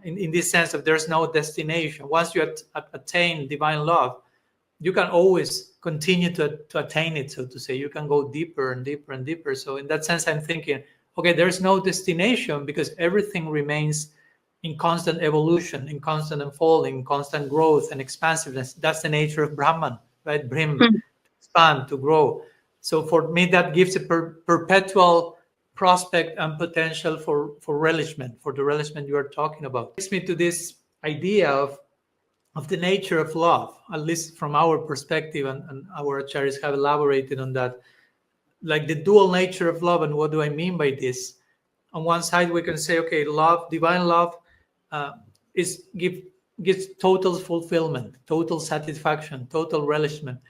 In this sense of there's no destination. Once you attain divine love, you can always continue to attain it, so to say. You can go deeper and deeper and deeper. So in that sense, I'm thinking, okay, there's no destination, because everything remains in constant evolution, in constant unfolding, constant growth and expansiveness. That's the nature of Brahman, right? Brim, to expand, to grow. So for me, that gives a perpetual prospect and potential for relishment, for the relishment you are talking about. It takes me to this idea of the nature of love, at least from our perspective, and our acharyas have elaborated on that, like the dual nature of love. And what do I mean by this? On one side, we can say, okay, love, divine love, gives total fulfillment, total satisfaction, total relishment.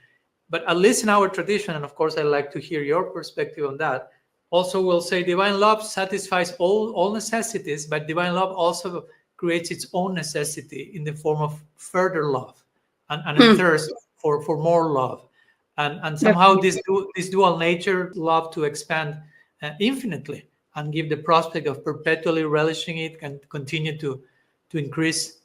But at least in our tradition, and of course I'd like to hear your perspective on that, also we'll say divine love satisfies all necessities, but divine love also creates its own necessity in the form of further love and a thirst for more love. And somehow this dual nature, love to expand infinitely and give the prospect of perpetually relishing it, and continue to increase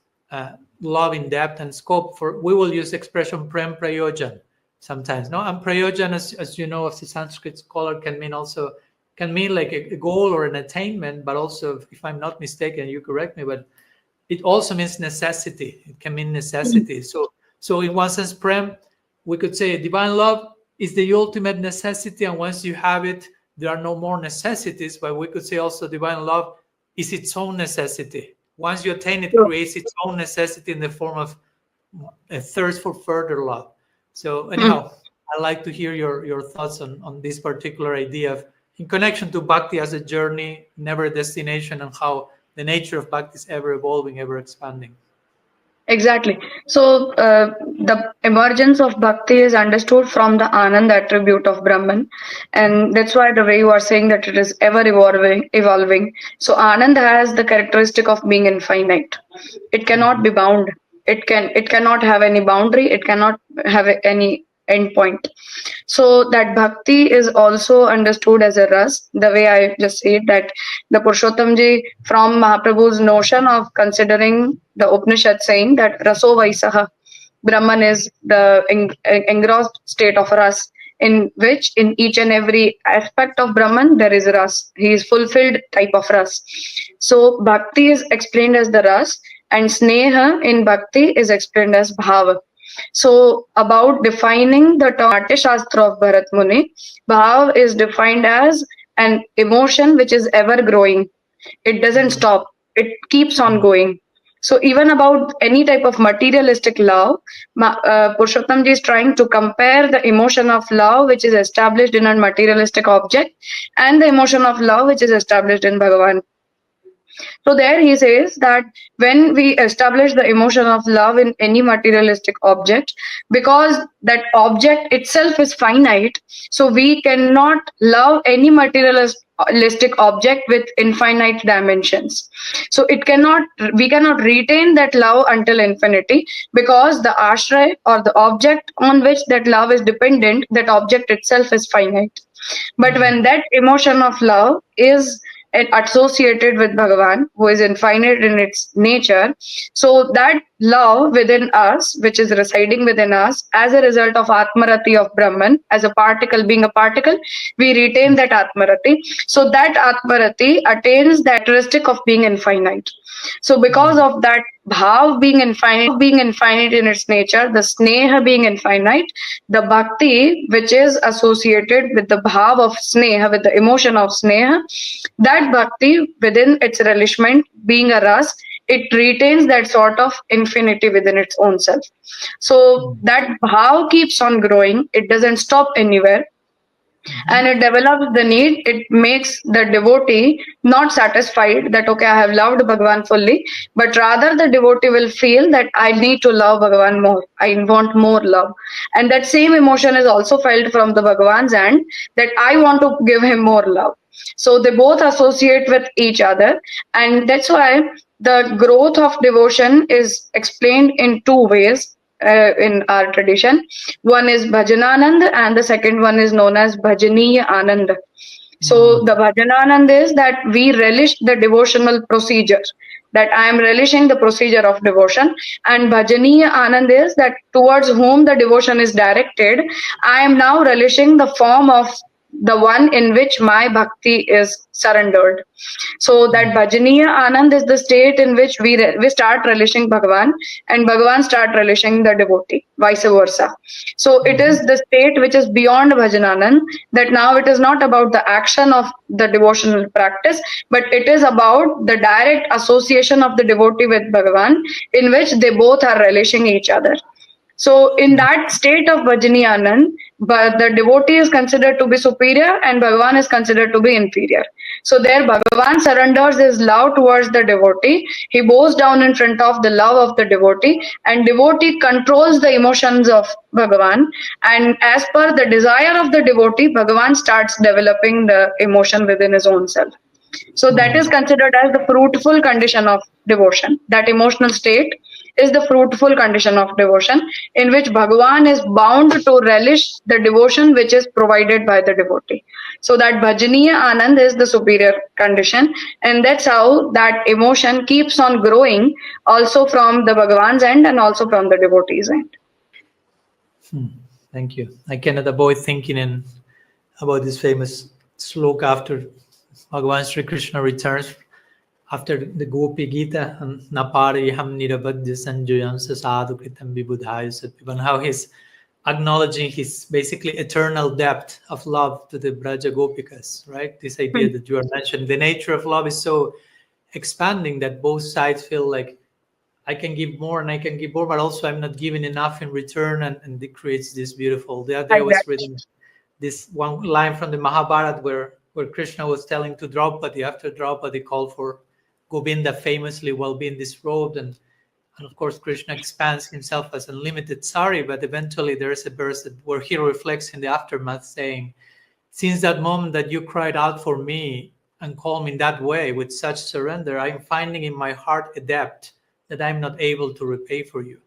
love in depth and scope. For we will use expression prem prayojan sometimes. No, and prayojan, as you know, as a Sanskrit scholar, can mean like a goal or an attainment, but also, if I'm not mistaken, you correct me, but it also means necessity. It can mean necessity. So in one sense, prem, we could say divine love is the ultimate necessity, and once you have it, there are no more necessities. But we could say also divine love is its own necessity. Once you attain it, creates its own necessity in the form of a thirst for further love. So anyhow, I'd like to hear your thoughts on this particular idea of, in connection to bhakti as a journey, never a destination, and how the nature of bhakti is ever evolving, ever expanding. Exactly. So the emergence of bhakti is understood from the Anand attribute of Brahman, and that's why the way you are saying that it is ever evolving. So Anand has the characteristic of being infinite. It cannot be bound. It cannot have any boundary. It cannot have any endpoint. So that bhakti is also understood as a ras, the way I just said that the Purushottamji, from Mahaprabhu's notion of considering the Upanishad saying that raso vaisaha, Brahman is the engrossed state of ras. in which in each and every aspect of Brahman there is ras. He is fulfilled type of ras. So bhakti is explained as the ras, and sneha in bhakti is explained as bhava. So about defining the term Natya Shastra of Bharat Muni, bhav is defined as an emotion which is ever growing. It doesn't stop. It keeps on going. So even about any type of materialistic love, Purushottam ji is trying to compare the emotion of love which is established in a materialistic object and the emotion of love which is established in Bhagavan. So there he says that when we establish the emotion of love in any materialistic object, because that object itself is finite, so we cannot love any materialistic object with infinite dimensions. So we cannot retain that love until infinity, because the ashray or the object on which that love is dependent, that object itself is finite. But when that emotion of love is associated with Bhagavan, who is infinite in its nature, so that love within us, which is residing within us, as a result of Atmarati of Brahman, as a particle being a particle, we retain that Atmarati. So that Atmarati attains the characteristic of being infinite. So because of that bhav being infinite in its nature, the sneha being infinite, the bhakti, which is associated with the bhav of sneha, with the emotion of sneha, that bhakti within its relishment being a ras, it retains that sort of infinity within its own self. So that bhav keeps on growing, it doesn't stop anywhere. And it develops the need. It makes the devotee not satisfied that, okay, I have loved Bhagavan fully, but rather the devotee will feel that I need to love Bhagavan more. I want more love. And that same emotion is also felt from the Bhagavan's end, that I want to give him more love. So they both associate with each other. And that's why the growth of devotion is explained in two ways. In our tradition, one is Bhajananand and the second one is known as Bhajaniya Anand. So the Bhajananand is that we relish the devotional procedure, that I am relishing the procedure of devotion, and Bhajaniya Anand is that towards whom the devotion is directed, I am now relishing the form of the one in which my bhakti is surrendered. So that Bhajaniya Anand is the state in which we start relishing Bhagavan, and Bhagavan start relishing the devotee, vice versa. So it is the state which is beyond Bhajananand, that now it is not about the action of the devotional practice, but it is about the direct association of the devotee with Bhagavan, in which they both are relishing each other. So in that state of Bhajani Anand, but the devotee is considered to be superior and Bhagavan is considered to be inferior. So there Bhagavan surrenders his love towards the devotee. He bows down in front of the love of the devotee, and devotee controls the emotions of Bhagavan. And as per the desire of the devotee, Bhagavan starts developing the emotion within his own self. So that is considered as the fruitful condition of devotion. That emotional state is the fruitful condition of devotion, in which Bhagavan is bound to relish the devotion which is provided by the devotee. So that Bhajaniya Anand is the superior condition, and that's how that emotion keeps on growing, also from the Bhagavan's end and also from the devotee's end. Thank you. I cannot avoid thinking about this famous sloka after Bhagavan Sri Krishna returns after the Gopi Gita, and Napariham Nirabhadya Sanjayam Sasadu Kritam Vibudhaya Satpivan, how he's acknowledging his basically eternal depth of love to the Braja Gopikas, right? This idea that you are mentioning, the nature of love is so expanding that both sides feel like I can give more and I can give more, but also I'm not giving enough in return, and it creates this beautiful. The other day I was reading this one line from the Mahabharata where Krishna was telling to Draupadi, after Draupadi called for Govinda famously while being disrobed, and of course Krishna expands himself as unlimited sari, but eventually there is a verse where he reflects in the aftermath saying, since that moment that you cried out for me and called me in that way with such surrender, I'm finding in my heart a depth that I'm not able to repay for you.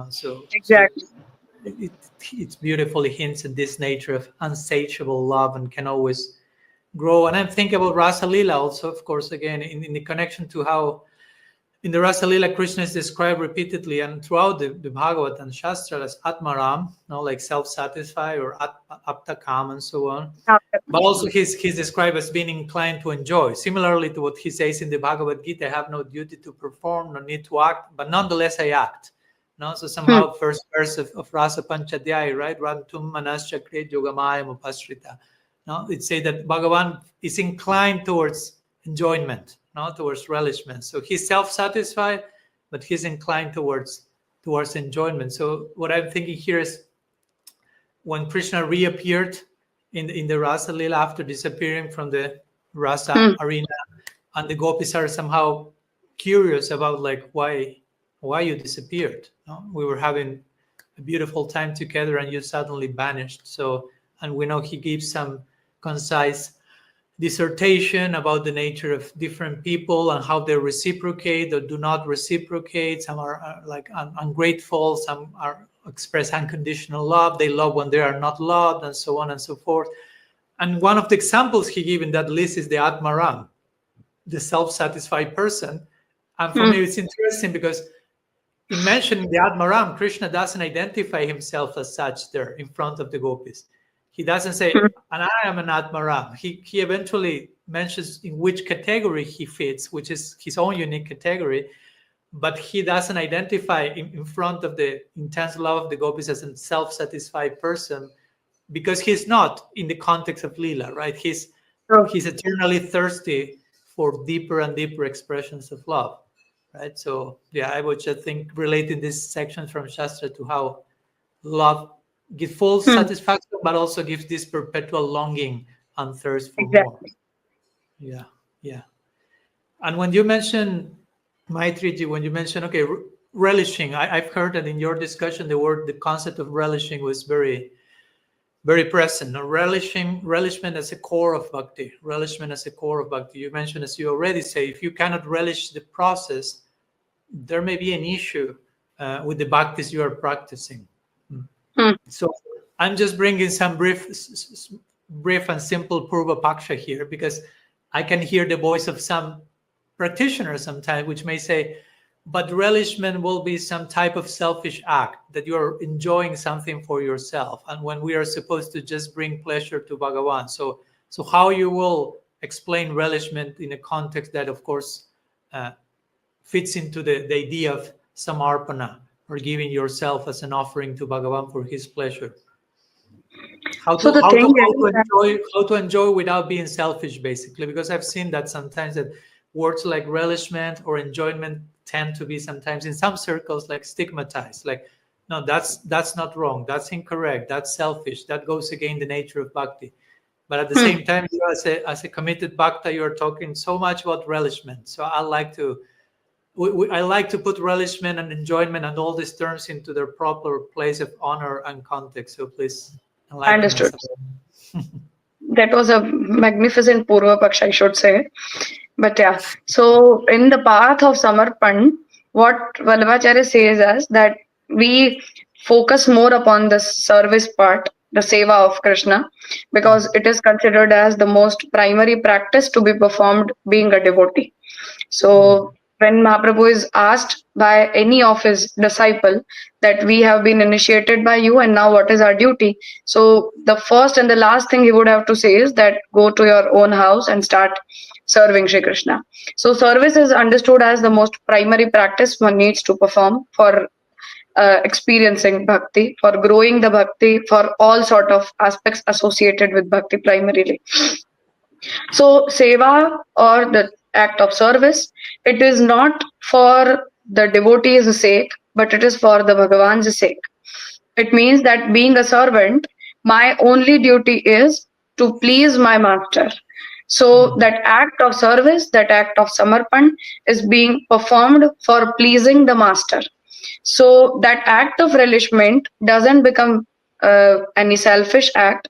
So exactly. It beautifully hints at this nature of unsatiable love and can always grow. And I'm thinking about Rasa Lila also, of course, again, in the connection to how In the Rasa Lila, Krishna is described repeatedly and throughout the Bhagavad and Shastra as Atmaram, like self-satisfied, or Aptakam, and so on. But also he's described as being inclined to enjoy, similarly to what he says in the Bhagavad Gita: I have no duty to perform, no need to act, but nonetheless I act. So somehow first verse of Rasa Panchadhyaya, right? Rantum Manasya Yogamayam Upasrita. It says that Bhagavan is inclined towards enjoyment, towards relishment. So he's self-satisfied, but he's inclined towards enjoyment. So what I'm thinking here is, when Krishna reappeared in the Rasa Lila after disappearing from the Rasa arena, and the gopis are somehow curious about why you disappeared. We were having a beautiful time together and you suddenly vanished. And we know he gives some concise dissertation about the nature of different people and how they reciprocate or do not reciprocate. Some are ungrateful, some are express unconditional love, they love when they are not loved, and so on and so forth. And one of the examples he gave in that list is the Atmaram, the self-satisfied person. And for me, it's interesting because in mentioning the Atmaram, Krishna doesn't identify himself as such there in front of the gopis. He doesn't say, and I am an Atmaram. He eventually mentions in which category he fits, which is his own unique category, but he doesn't identify in front of the intense love of the gopis as a self-satisfied person, because he's not in the context of Lila, right? He's eternally thirsty for deeper and deeper expressions of love, right? So I would just think relating this section from Shastra to how love gives full satisfaction, but also gives this perpetual longing and thirst for more. Yeah. And when you mention, Maitri, when you mention, relishing, I've heard that in your discussion, the concept of relishing was very, very present. Relishment as a core of bhakti. Relishment as a core of bhakti. You mentioned, as you already say, if you cannot relish the process, there may be an issue with the bhaktis you are practicing. So I'm just bringing some brief and simple Purva Paksha here, because I can hear the voice of some practitioners sometimes, which may say, but relishment will be some type of selfish act, that you're enjoying something for yourself, and when we are supposed to just bring pleasure to Bhagavan. So how you will explain relishment in a context that, of course, fits into the idea of samarpana, or giving yourself as an offering to Bhagavan for his pleasure? How to enjoy without being selfish, basically, because I've seen that sometimes that words like relishment or enjoyment tend to be sometimes in some circles stigmatized. No, that's not wrong, that's incorrect, that's selfish, that goes against the nature of bhakti. But at the same time, you as a committed bhakta, you're talking so much about relishment. So I like to put relishment and enjoyment and all these terms into their proper place of honor and context. So please enlighten us. Understood. That was a magnificent Purva Paksha, I should say. But so in the path of Samarpan, what Vallabhacharya says is that we focus more upon the service part, the seva of Krishna, because it is considered as the most primary practice to be performed being a devotee. So when Mahaprabhu is asked by any of his disciple that we have been initiated by you and now what is our duty, so the first and the last thing he would have to say is that go to your own house and start serving Shri Krishna. So service is understood as the most primary practice one needs to perform for experiencing bhakti, for growing the bhakti, for all sort of aspects associated with bhakti primarily. So seva, or the act of service, it is not for the devotee's sake, but it is for the Bhagavan's sake. It means that being a servant, my only duty is to please my master. So that act of service, that act of samarpan is being performed for pleasing the master. So that act of relishment doesn't become any selfish act,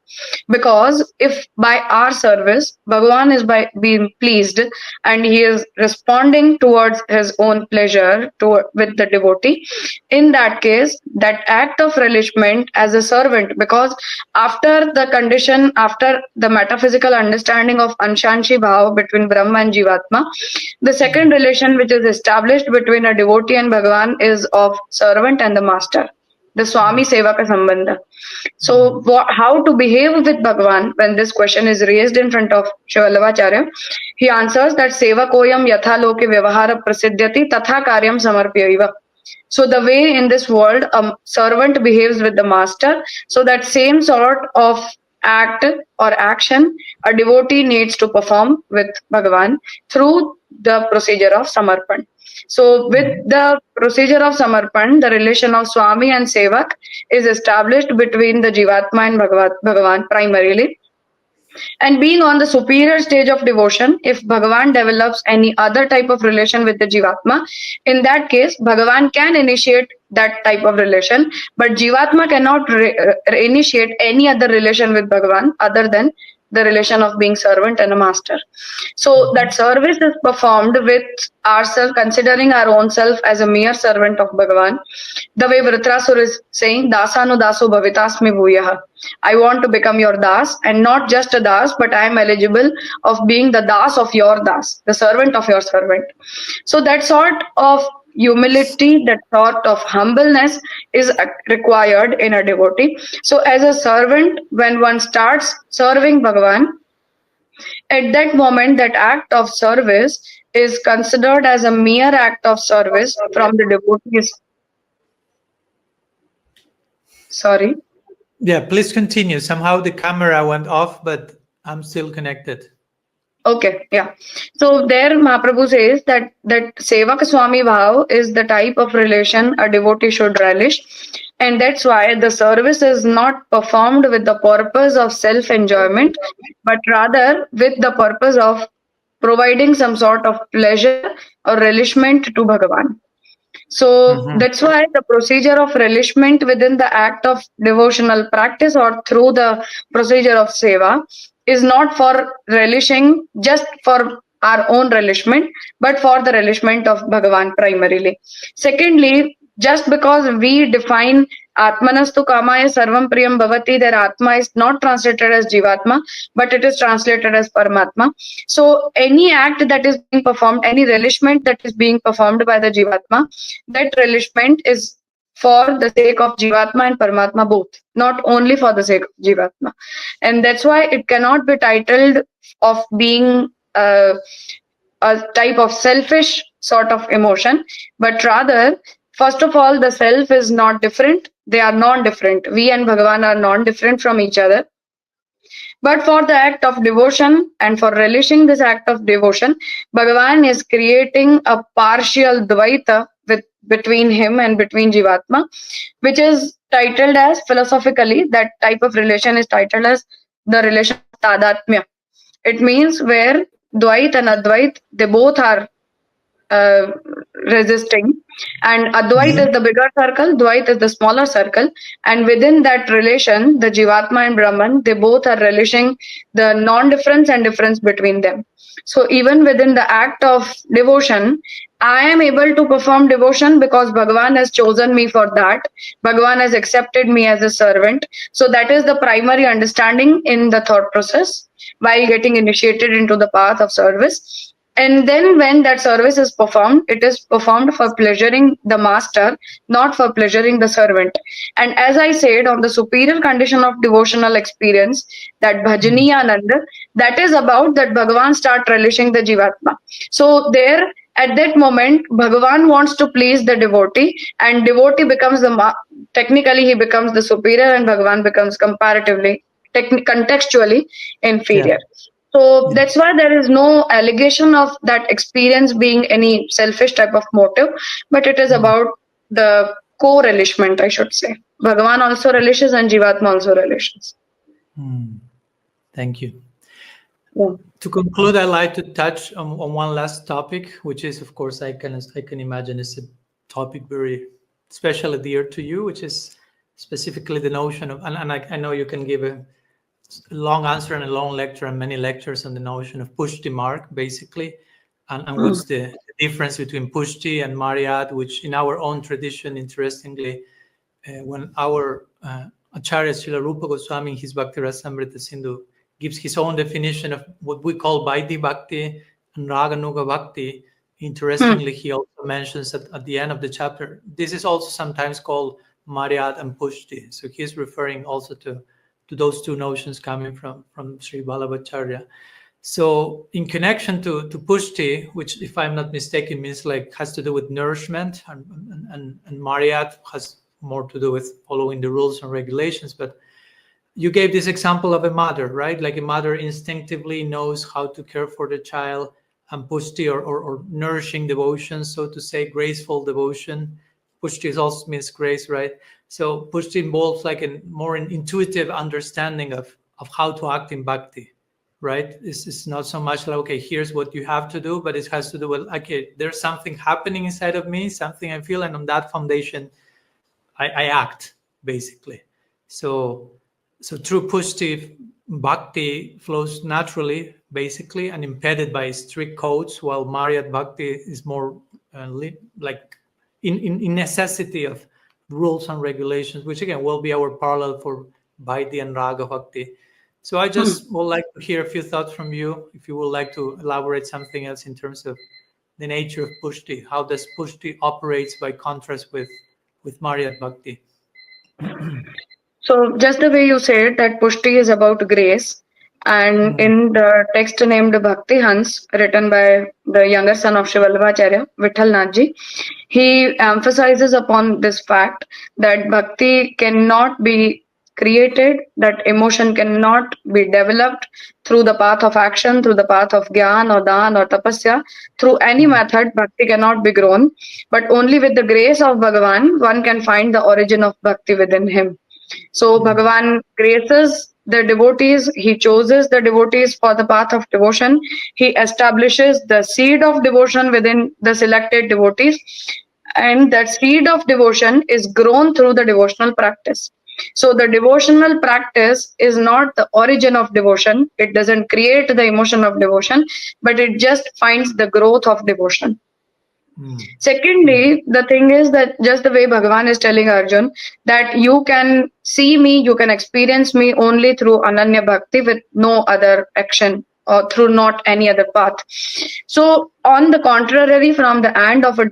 because if by our service Bhagavan is by being pleased and he is responding towards his own pleasure with the devotee, in that case that act of relishment as a servant, because after the metaphysical understanding of anshanshi bhava between Brahma and Jivatma, the second relation which is established between a devotee and Bhagavan is of servant and the master, the Swami Sevaka Sambandha. So, how to behave with Bhagavan when this question is raised in front of Sri Vallabhacharya? He answers that Sevakoyam yatha loke vyavahara prasiddhyati tatha karyam samarpyaiva. So, the way in this world a servant behaves with the master, so that same sort of act or action a devotee needs to perform with Bhagavan through the procedure of Samarpan. So, with the procedure of Samarpan, the relation of Swami and Sevak is established between the Jivatma and Bhagavan primarily. And being on the superior stage of devotion, if Bhagavan develops any other type of relation with the Jivatma, in that case, Bhagavan can initiate that type of relation, but Jivatma cannot initiate any other relation with Bhagavan other than the relation of being servant and a master. So that service is performed with ourselves, considering our own self as a mere servant of Bhagavan. The way Vritrasura is saying, Dasanu daso bhavitasmi bhuyaha. I want to become your das, and not just a das, but I am eligible of being the das of your das, the servant of your servant. So that sort of humility, that sort of humbleness is required in a devotee. So as a servant, when one starts serving Bhagavan, at that moment that act of service is considered as a mere act of service from the devotees. Sorry. Yeah, please continue. Somehow the camera went off, but I'm still connected. Okay, yeah. So there Mahaprabhu says that Sevaka Swami Bhav is the type of relation a devotee should relish, and that's why the service is not performed with the purpose of self-enjoyment, but rather with the purpose of providing some sort of pleasure or relishment to Bhagavan. So that's why the procedure of relishment within the act of devotional practice or through the procedure of seva is not for relishing just for our own relishment, but for the relishment of Bhagavan primarily. Secondly, just because we define Atmanastu Kamaya Sarvam Priyam Bhavati, their Atma is not translated as Jivatma, but it is translated as Paramatma. So any act that is being performed, any relishment that is being performed by the Jivatma, that relishment is for the sake of Jivatma and Paramatma both, not only for the sake of Jivatma. And that's why it cannot be titled of being a type of selfish sort of emotion, but rather, first of all, the self is not different. They are non-different. We and Bhagavan are non-different from each other. But for the act of devotion and for relishing this act of devotion, Bhagavan is creating a partial Dvaita between him and between Jivatma, which is titled as, philosophically, that type of relation is titled as the relation of Tadatmya. It means where Dvait and Advait, they both are resisting, and Advait is the bigger circle, Dvait is the smaller circle, and within that relation, the Jivatma and Brahman, they both are relishing the non-difference and difference between them. So even within the act of devotion, I am able to perform devotion because Bhagavan has chosen me for that. Bhagavan has accepted me as a servant. So that is the primary understanding in the thought process while getting initiated into the path of service. And then when that service is performed, it is performed for pleasuring the master, not for pleasuring the servant. And as I said, on the superior condition of devotional experience, that bhajaniya ananda, that is about that Bhagavan start relishing the Jivatma. So there, at that moment, Bhagavan wants to please the devotee, and devotee becomes technically he becomes the superior, and Bhagavan becomes comparatively, contextually inferior. So that's why there is no allegation of that experience being any selfish type of motive, but it is about the co-relishment, I should say. Bhagavan also relishes and Jivatma also relishes. Thank you. Yeah. To conclude, I'd like to touch on one last topic, which is, of course, I can imagine is a topic very especially dear to you, which is specifically the notion of, and I know you can give a long answer and a long lecture and many lectures on the notion of Pushti Marg, basically, and what's the difference between Pushti and Mariad, which in our own tradition, interestingly, when our Acharya Srila Rupa Goswami in his Bhakti Rasamrita Sindhu gives his own definition of what we call Vaidhi Bhakti and Raganuga Bhakti, interestingly, he also mentions at the end of the chapter, this is also sometimes called Mariad and Pushti. So he's referring also to those two notions coming from Sri Vallabhacharya. So in connection to Pushti, which if I'm not mistaken means like has to do with nourishment, and Mariad has more to do with following the rules and regulations. But you gave this example of a mother, right? Like a mother instinctively knows how to care for the child, and Pushti or nourishing devotion, so to say, graceful devotion. Pushti also means grace, right? So Pushti involves like a more an intuitive understanding of how to act in bhakti, right? It's not so much like, okay, here's what you have to do, but it has to do with, okay, there's something happening inside of me, something I feel, and on that foundation, I act, basically. So through Pushti, bhakti flows naturally, basically, and impeded by strict codes, while Mariad bhakti is more like in necessity of rules and regulations, which again will be our parallel for Vaidhi and Raga bhakti. So I just would like to hear a few thoughts from you, if you would like to elaborate something else in terms of the nature of Pushti. How does Pushti operates by contrast with Mariad bhakti? So just the way you said that Pushti is about grace, and in the text named Bhakti Hans, written by the younger son of Sri Vallabhacharya, Vitthal Nathji, he emphasizes upon this fact that bhakti cannot be created, that emotion cannot be developed through the path of action, through the path of gyan or dan or tapasya, through any method. Bhakti cannot be grown, but only with the grace of Bhagavan one can find the origin of bhakti within him. So Bhagavan graces the devotees, he chooses the devotees for the path of devotion, he establishes the seed of devotion within the selected devotees, and that seed of devotion is grown through the devotional practice. So the devotional practice is not the origin of devotion, it doesn't create the emotion of devotion, but it just finds the growth of devotion. Secondly, the thing is that just the way Bhagavan is telling Arjun that you can see me, you can experience me only through Ananya Bhakti with no other action or through not any other path. So on the contrary, from the end of a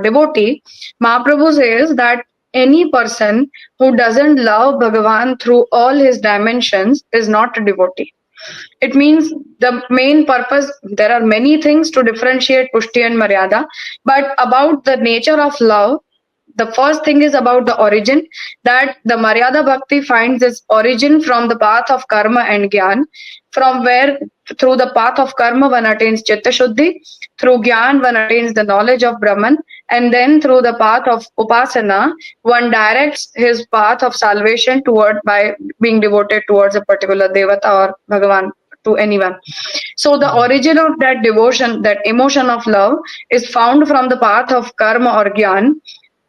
devotee, Mahaprabhu says that any person who doesn't love Bhagavan through all his dimensions is not a devotee. It means the main purpose, there are many things to differentiate Pushti and Maryada, but about the nature of love, the first thing is about the origin, that the Maryada Bhakti finds its origin from the path of karma and gyan, from where through the path of karma one attains Chitta Shuddhi, through gyan one attains the knowledge of Brahman, and then through the path of upasana one directs his path of salvation toward by being devoted towards a particular devata or Bhagavan, to anyone. So the origin of that devotion, that emotion of love, is found from the path of karma or gyan,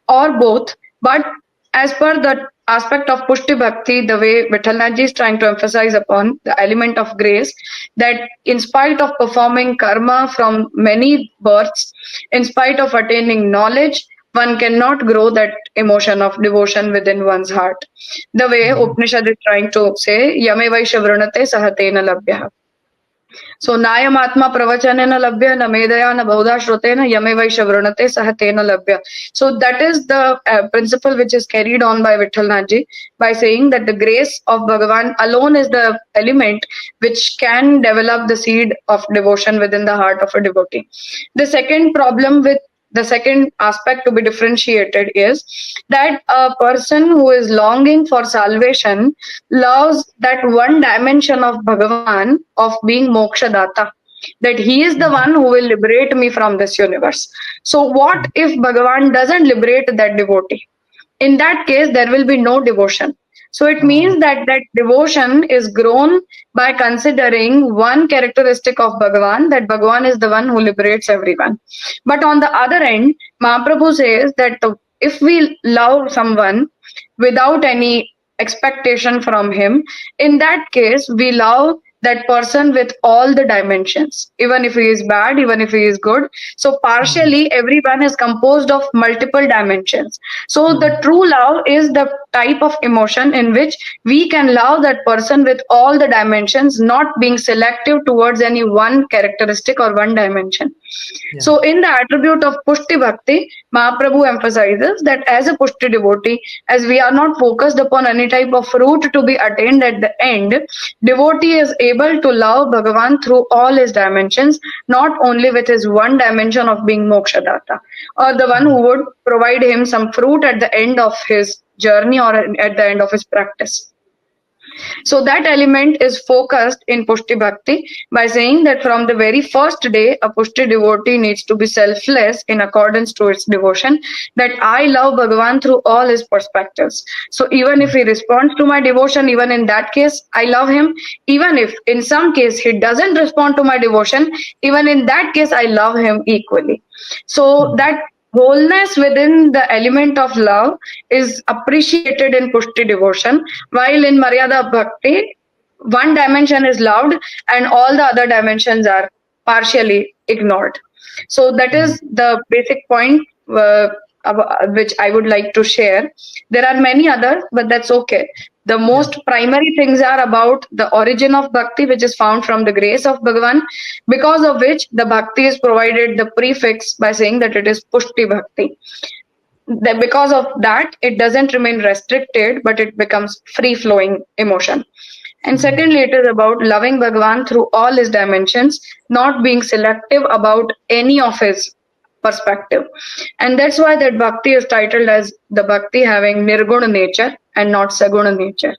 or both. But as per the aspect of Pushti Bhakti, the way Vitthal Nathji is trying to emphasize upon the element of grace, that in spite of performing karma from many births, in spite of attaining knowledge, one cannot grow that emotion of devotion within one's heart. The way Upanishad is trying to say, Yame Vaishya Vrunate Sahatena Labhya. So Nayam Atma Pravachanena Labhya na Medaya na Baudha Shrotena Yame Vaishya Vrunate Sahatena Labhya. So that is the principle which is carried on by Vitthal Nathji by saying that the grace of Bhagavan alone is the element which can develop the seed of devotion within the heart of a devotee. The second problem with the second aspect to be differentiated is that a person who is longing for salvation loves that one dimension of Bhagavan of being Moksha Data, that he is the one who will liberate me from this universe. So what if Bhagavan doesn't liberate that devotee? In that case, there will be no devotion. So it means that that devotion is grown by considering one characteristic of Bhagavan, that Bhagavan is the one who liberates everyone. But on the other end, Mahaprabhu says that the if we love someone without any expectation from him, in that case we love that person with all the dimensions, even if he is bad, even if he is good. So partially everyone is composed of multiple dimensions. So the true love is the type of emotion in which we can love that person with all the dimensions, not being selective towards any one characteristic or one dimension. So, in the attribute of Pushti Bhakti, Mahaprabhu emphasizes that as a Pushti devotee, as we are not focused upon any type of fruit to be attained at the end, devotee is able to love Bhagavan through all his dimensions, not only with his one dimension of being Mokshadatta, or the one who would provide him some fruit at the end of his journey or at the end of his practice. So that element is focused in Pushti Bhakti by saying that from the very first day, a Pushti devotee needs to be selfless in accordance to its devotion, that I love Bhagavan through all his perspectives. So even if he responds to my devotion, even in that case, I love him. Even if in some case he doesn't respond to my devotion, even in that case, I love him equally. So that wholeness within the element of love is appreciated in Pushti devotion, while in Maryada Bhakti, one dimension is loved and all the other dimensions are partially ignored. So that is the basic point which I would like to share. There are many others, but that's okay. The most primary things are about the origin of bhakti, which is found from the grace of Bhagavan, because of which the bhakti is provided the prefix by saying that it is Pushti Bhakti. Because of that, it doesn't remain restricted, but it becomes free-flowing emotion. And secondly, it is about loving Bhagavan through all his dimensions, not being selective about any of his perspective. And that's why that bhakti is titled as the bhakti having nirguna nature and not saguna nature.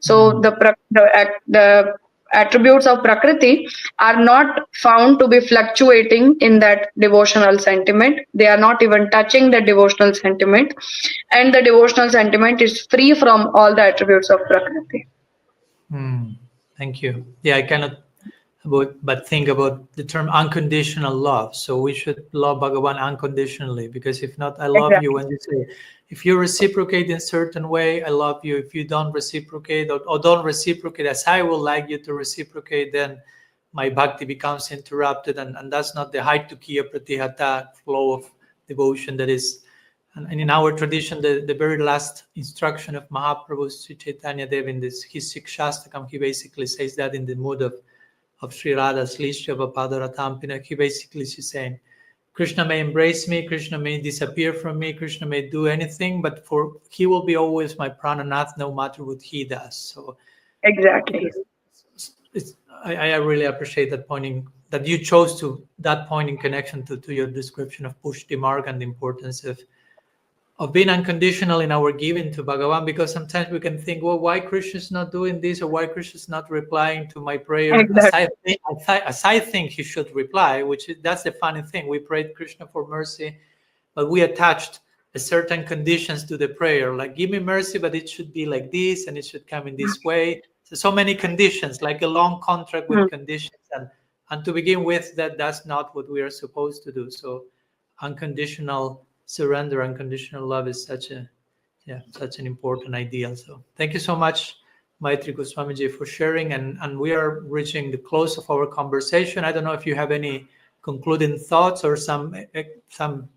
So the attributes of Prakriti are not found to be fluctuating in that devotional sentiment. They are not even touching the devotional sentiment. And the devotional sentiment is free from all the attributes of Prakriti. Thank you. Yeah, I cannot but think about the term unconditional love. So we should love Bhagavan unconditionally, because if not, I love you. When you say, if you reciprocate in a certain way, I love you. If you don't reciprocate or don't reciprocate as I would like you to reciprocate, then my bhakti becomes interrupted, and that's not the Haitukiya Pratihata flow of devotion that is. And in our tradition, the very last instruction of Mahaprabhu Sri Chaitanya Dev in his Sikshastakam, he basically says that in the mood of Sri Radha's Lishya Padaratampina, he basically is saying, Krishna may embrace me, Krishna may disappear from me, Krishna may do anything, but he will be always my prananath, no matter what he does. So exactly. I really appreciate that pointing, that you chose to that point in connection to your description of Pushti Marg and the importance of being unconditional in our giving to Bhagavan, because sometimes we can think, well, why Krishna is not doing this, or why Krishna is not replying to my prayer as I think he should reply, that's the funny thing. We prayed Krishna for mercy, but we attached a certain conditions to the prayer, like give me mercy, but it should be like this, and it should come in this way. So many conditions, like a long contract with conditions, and to begin with, that's not what we are supposed to do. So unconditional surrender, unconditional love is such an important ideal. So thank you so much, Maitri Goswamiji, for sharing, and we are reaching the close of our conversation. I don't know if you have any concluding thoughts or some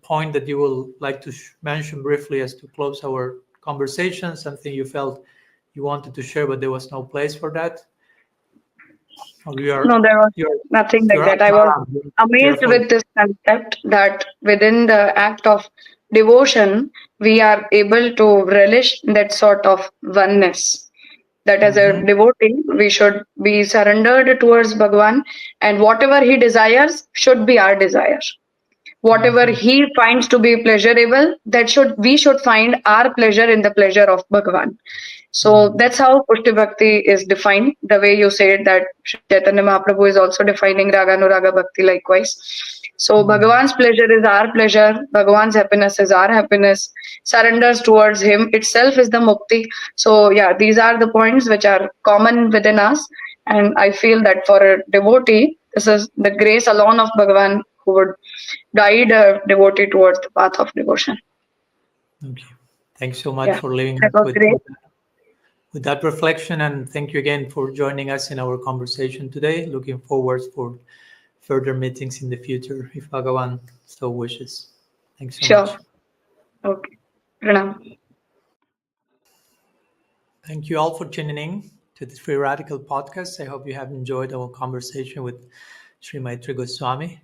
point that you would like to mention briefly as to close our conversation, something you felt you wanted to share, but there was no place for that. No, there was nothing like that. I was amazed with this concept that within the act of devotion, we are able to relish that sort of oneness. That as a devotee, we should be surrendered towards Bhagavan, and whatever he desires should be our desire. Whatever he finds to be pleasurable, we should find our pleasure in the pleasure of Bhagavan. So that's how Pushti Bhakti is defined. The way you said that Chaitanya Mahaprabhu is also defining Raganuraga Bhakti likewise. So Bhagavan's pleasure is our pleasure. Bhagavan's happiness is our happiness. Surrenders towards him itself is the mukti. So yeah, these are the points which are common within us. And I feel that for a devotee, this is the grace alone of Bhagavan who would guide a devotee towards the path of devotion. Okay. Thanks so much Yeah, for leaving that us was great. with that reflection, and thank you again for joining us in our conversation today. Looking forward for further meetings in the future if Bhagavan so wishes. Thanks so much. Sure. Okay. Pranam. Thank you all for tuning in to the Free Radical podcast. I hope you have enjoyed our conversation with Sri Maitri Goswami.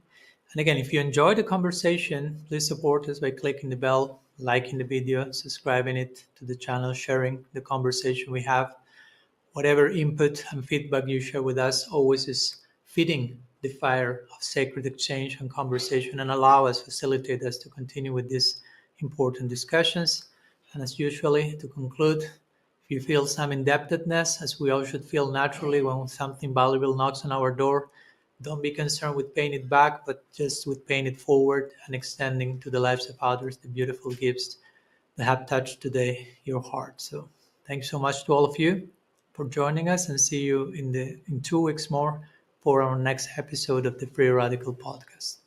And again, if you enjoyed the conversation, please support us by clicking the bell, liking the video, subscribing it to the channel, sharing the conversation we have. Whatever input and feedback you share with us always is feeding the fire of sacred exchange and conversation and allow us, facilitate us to continue with these important discussions. And as usually, to conclude, if you feel some indebtedness, as we all should feel naturally when something valuable knocks on our door, don't be concerned with paying it back, but just with paying it forward and extending to the lives of others the beautiful gifts that have touched today your heart. So thanks so much to all of you for joining us, and see you in 2 weeks more for our next episode of the Free Radical podcast.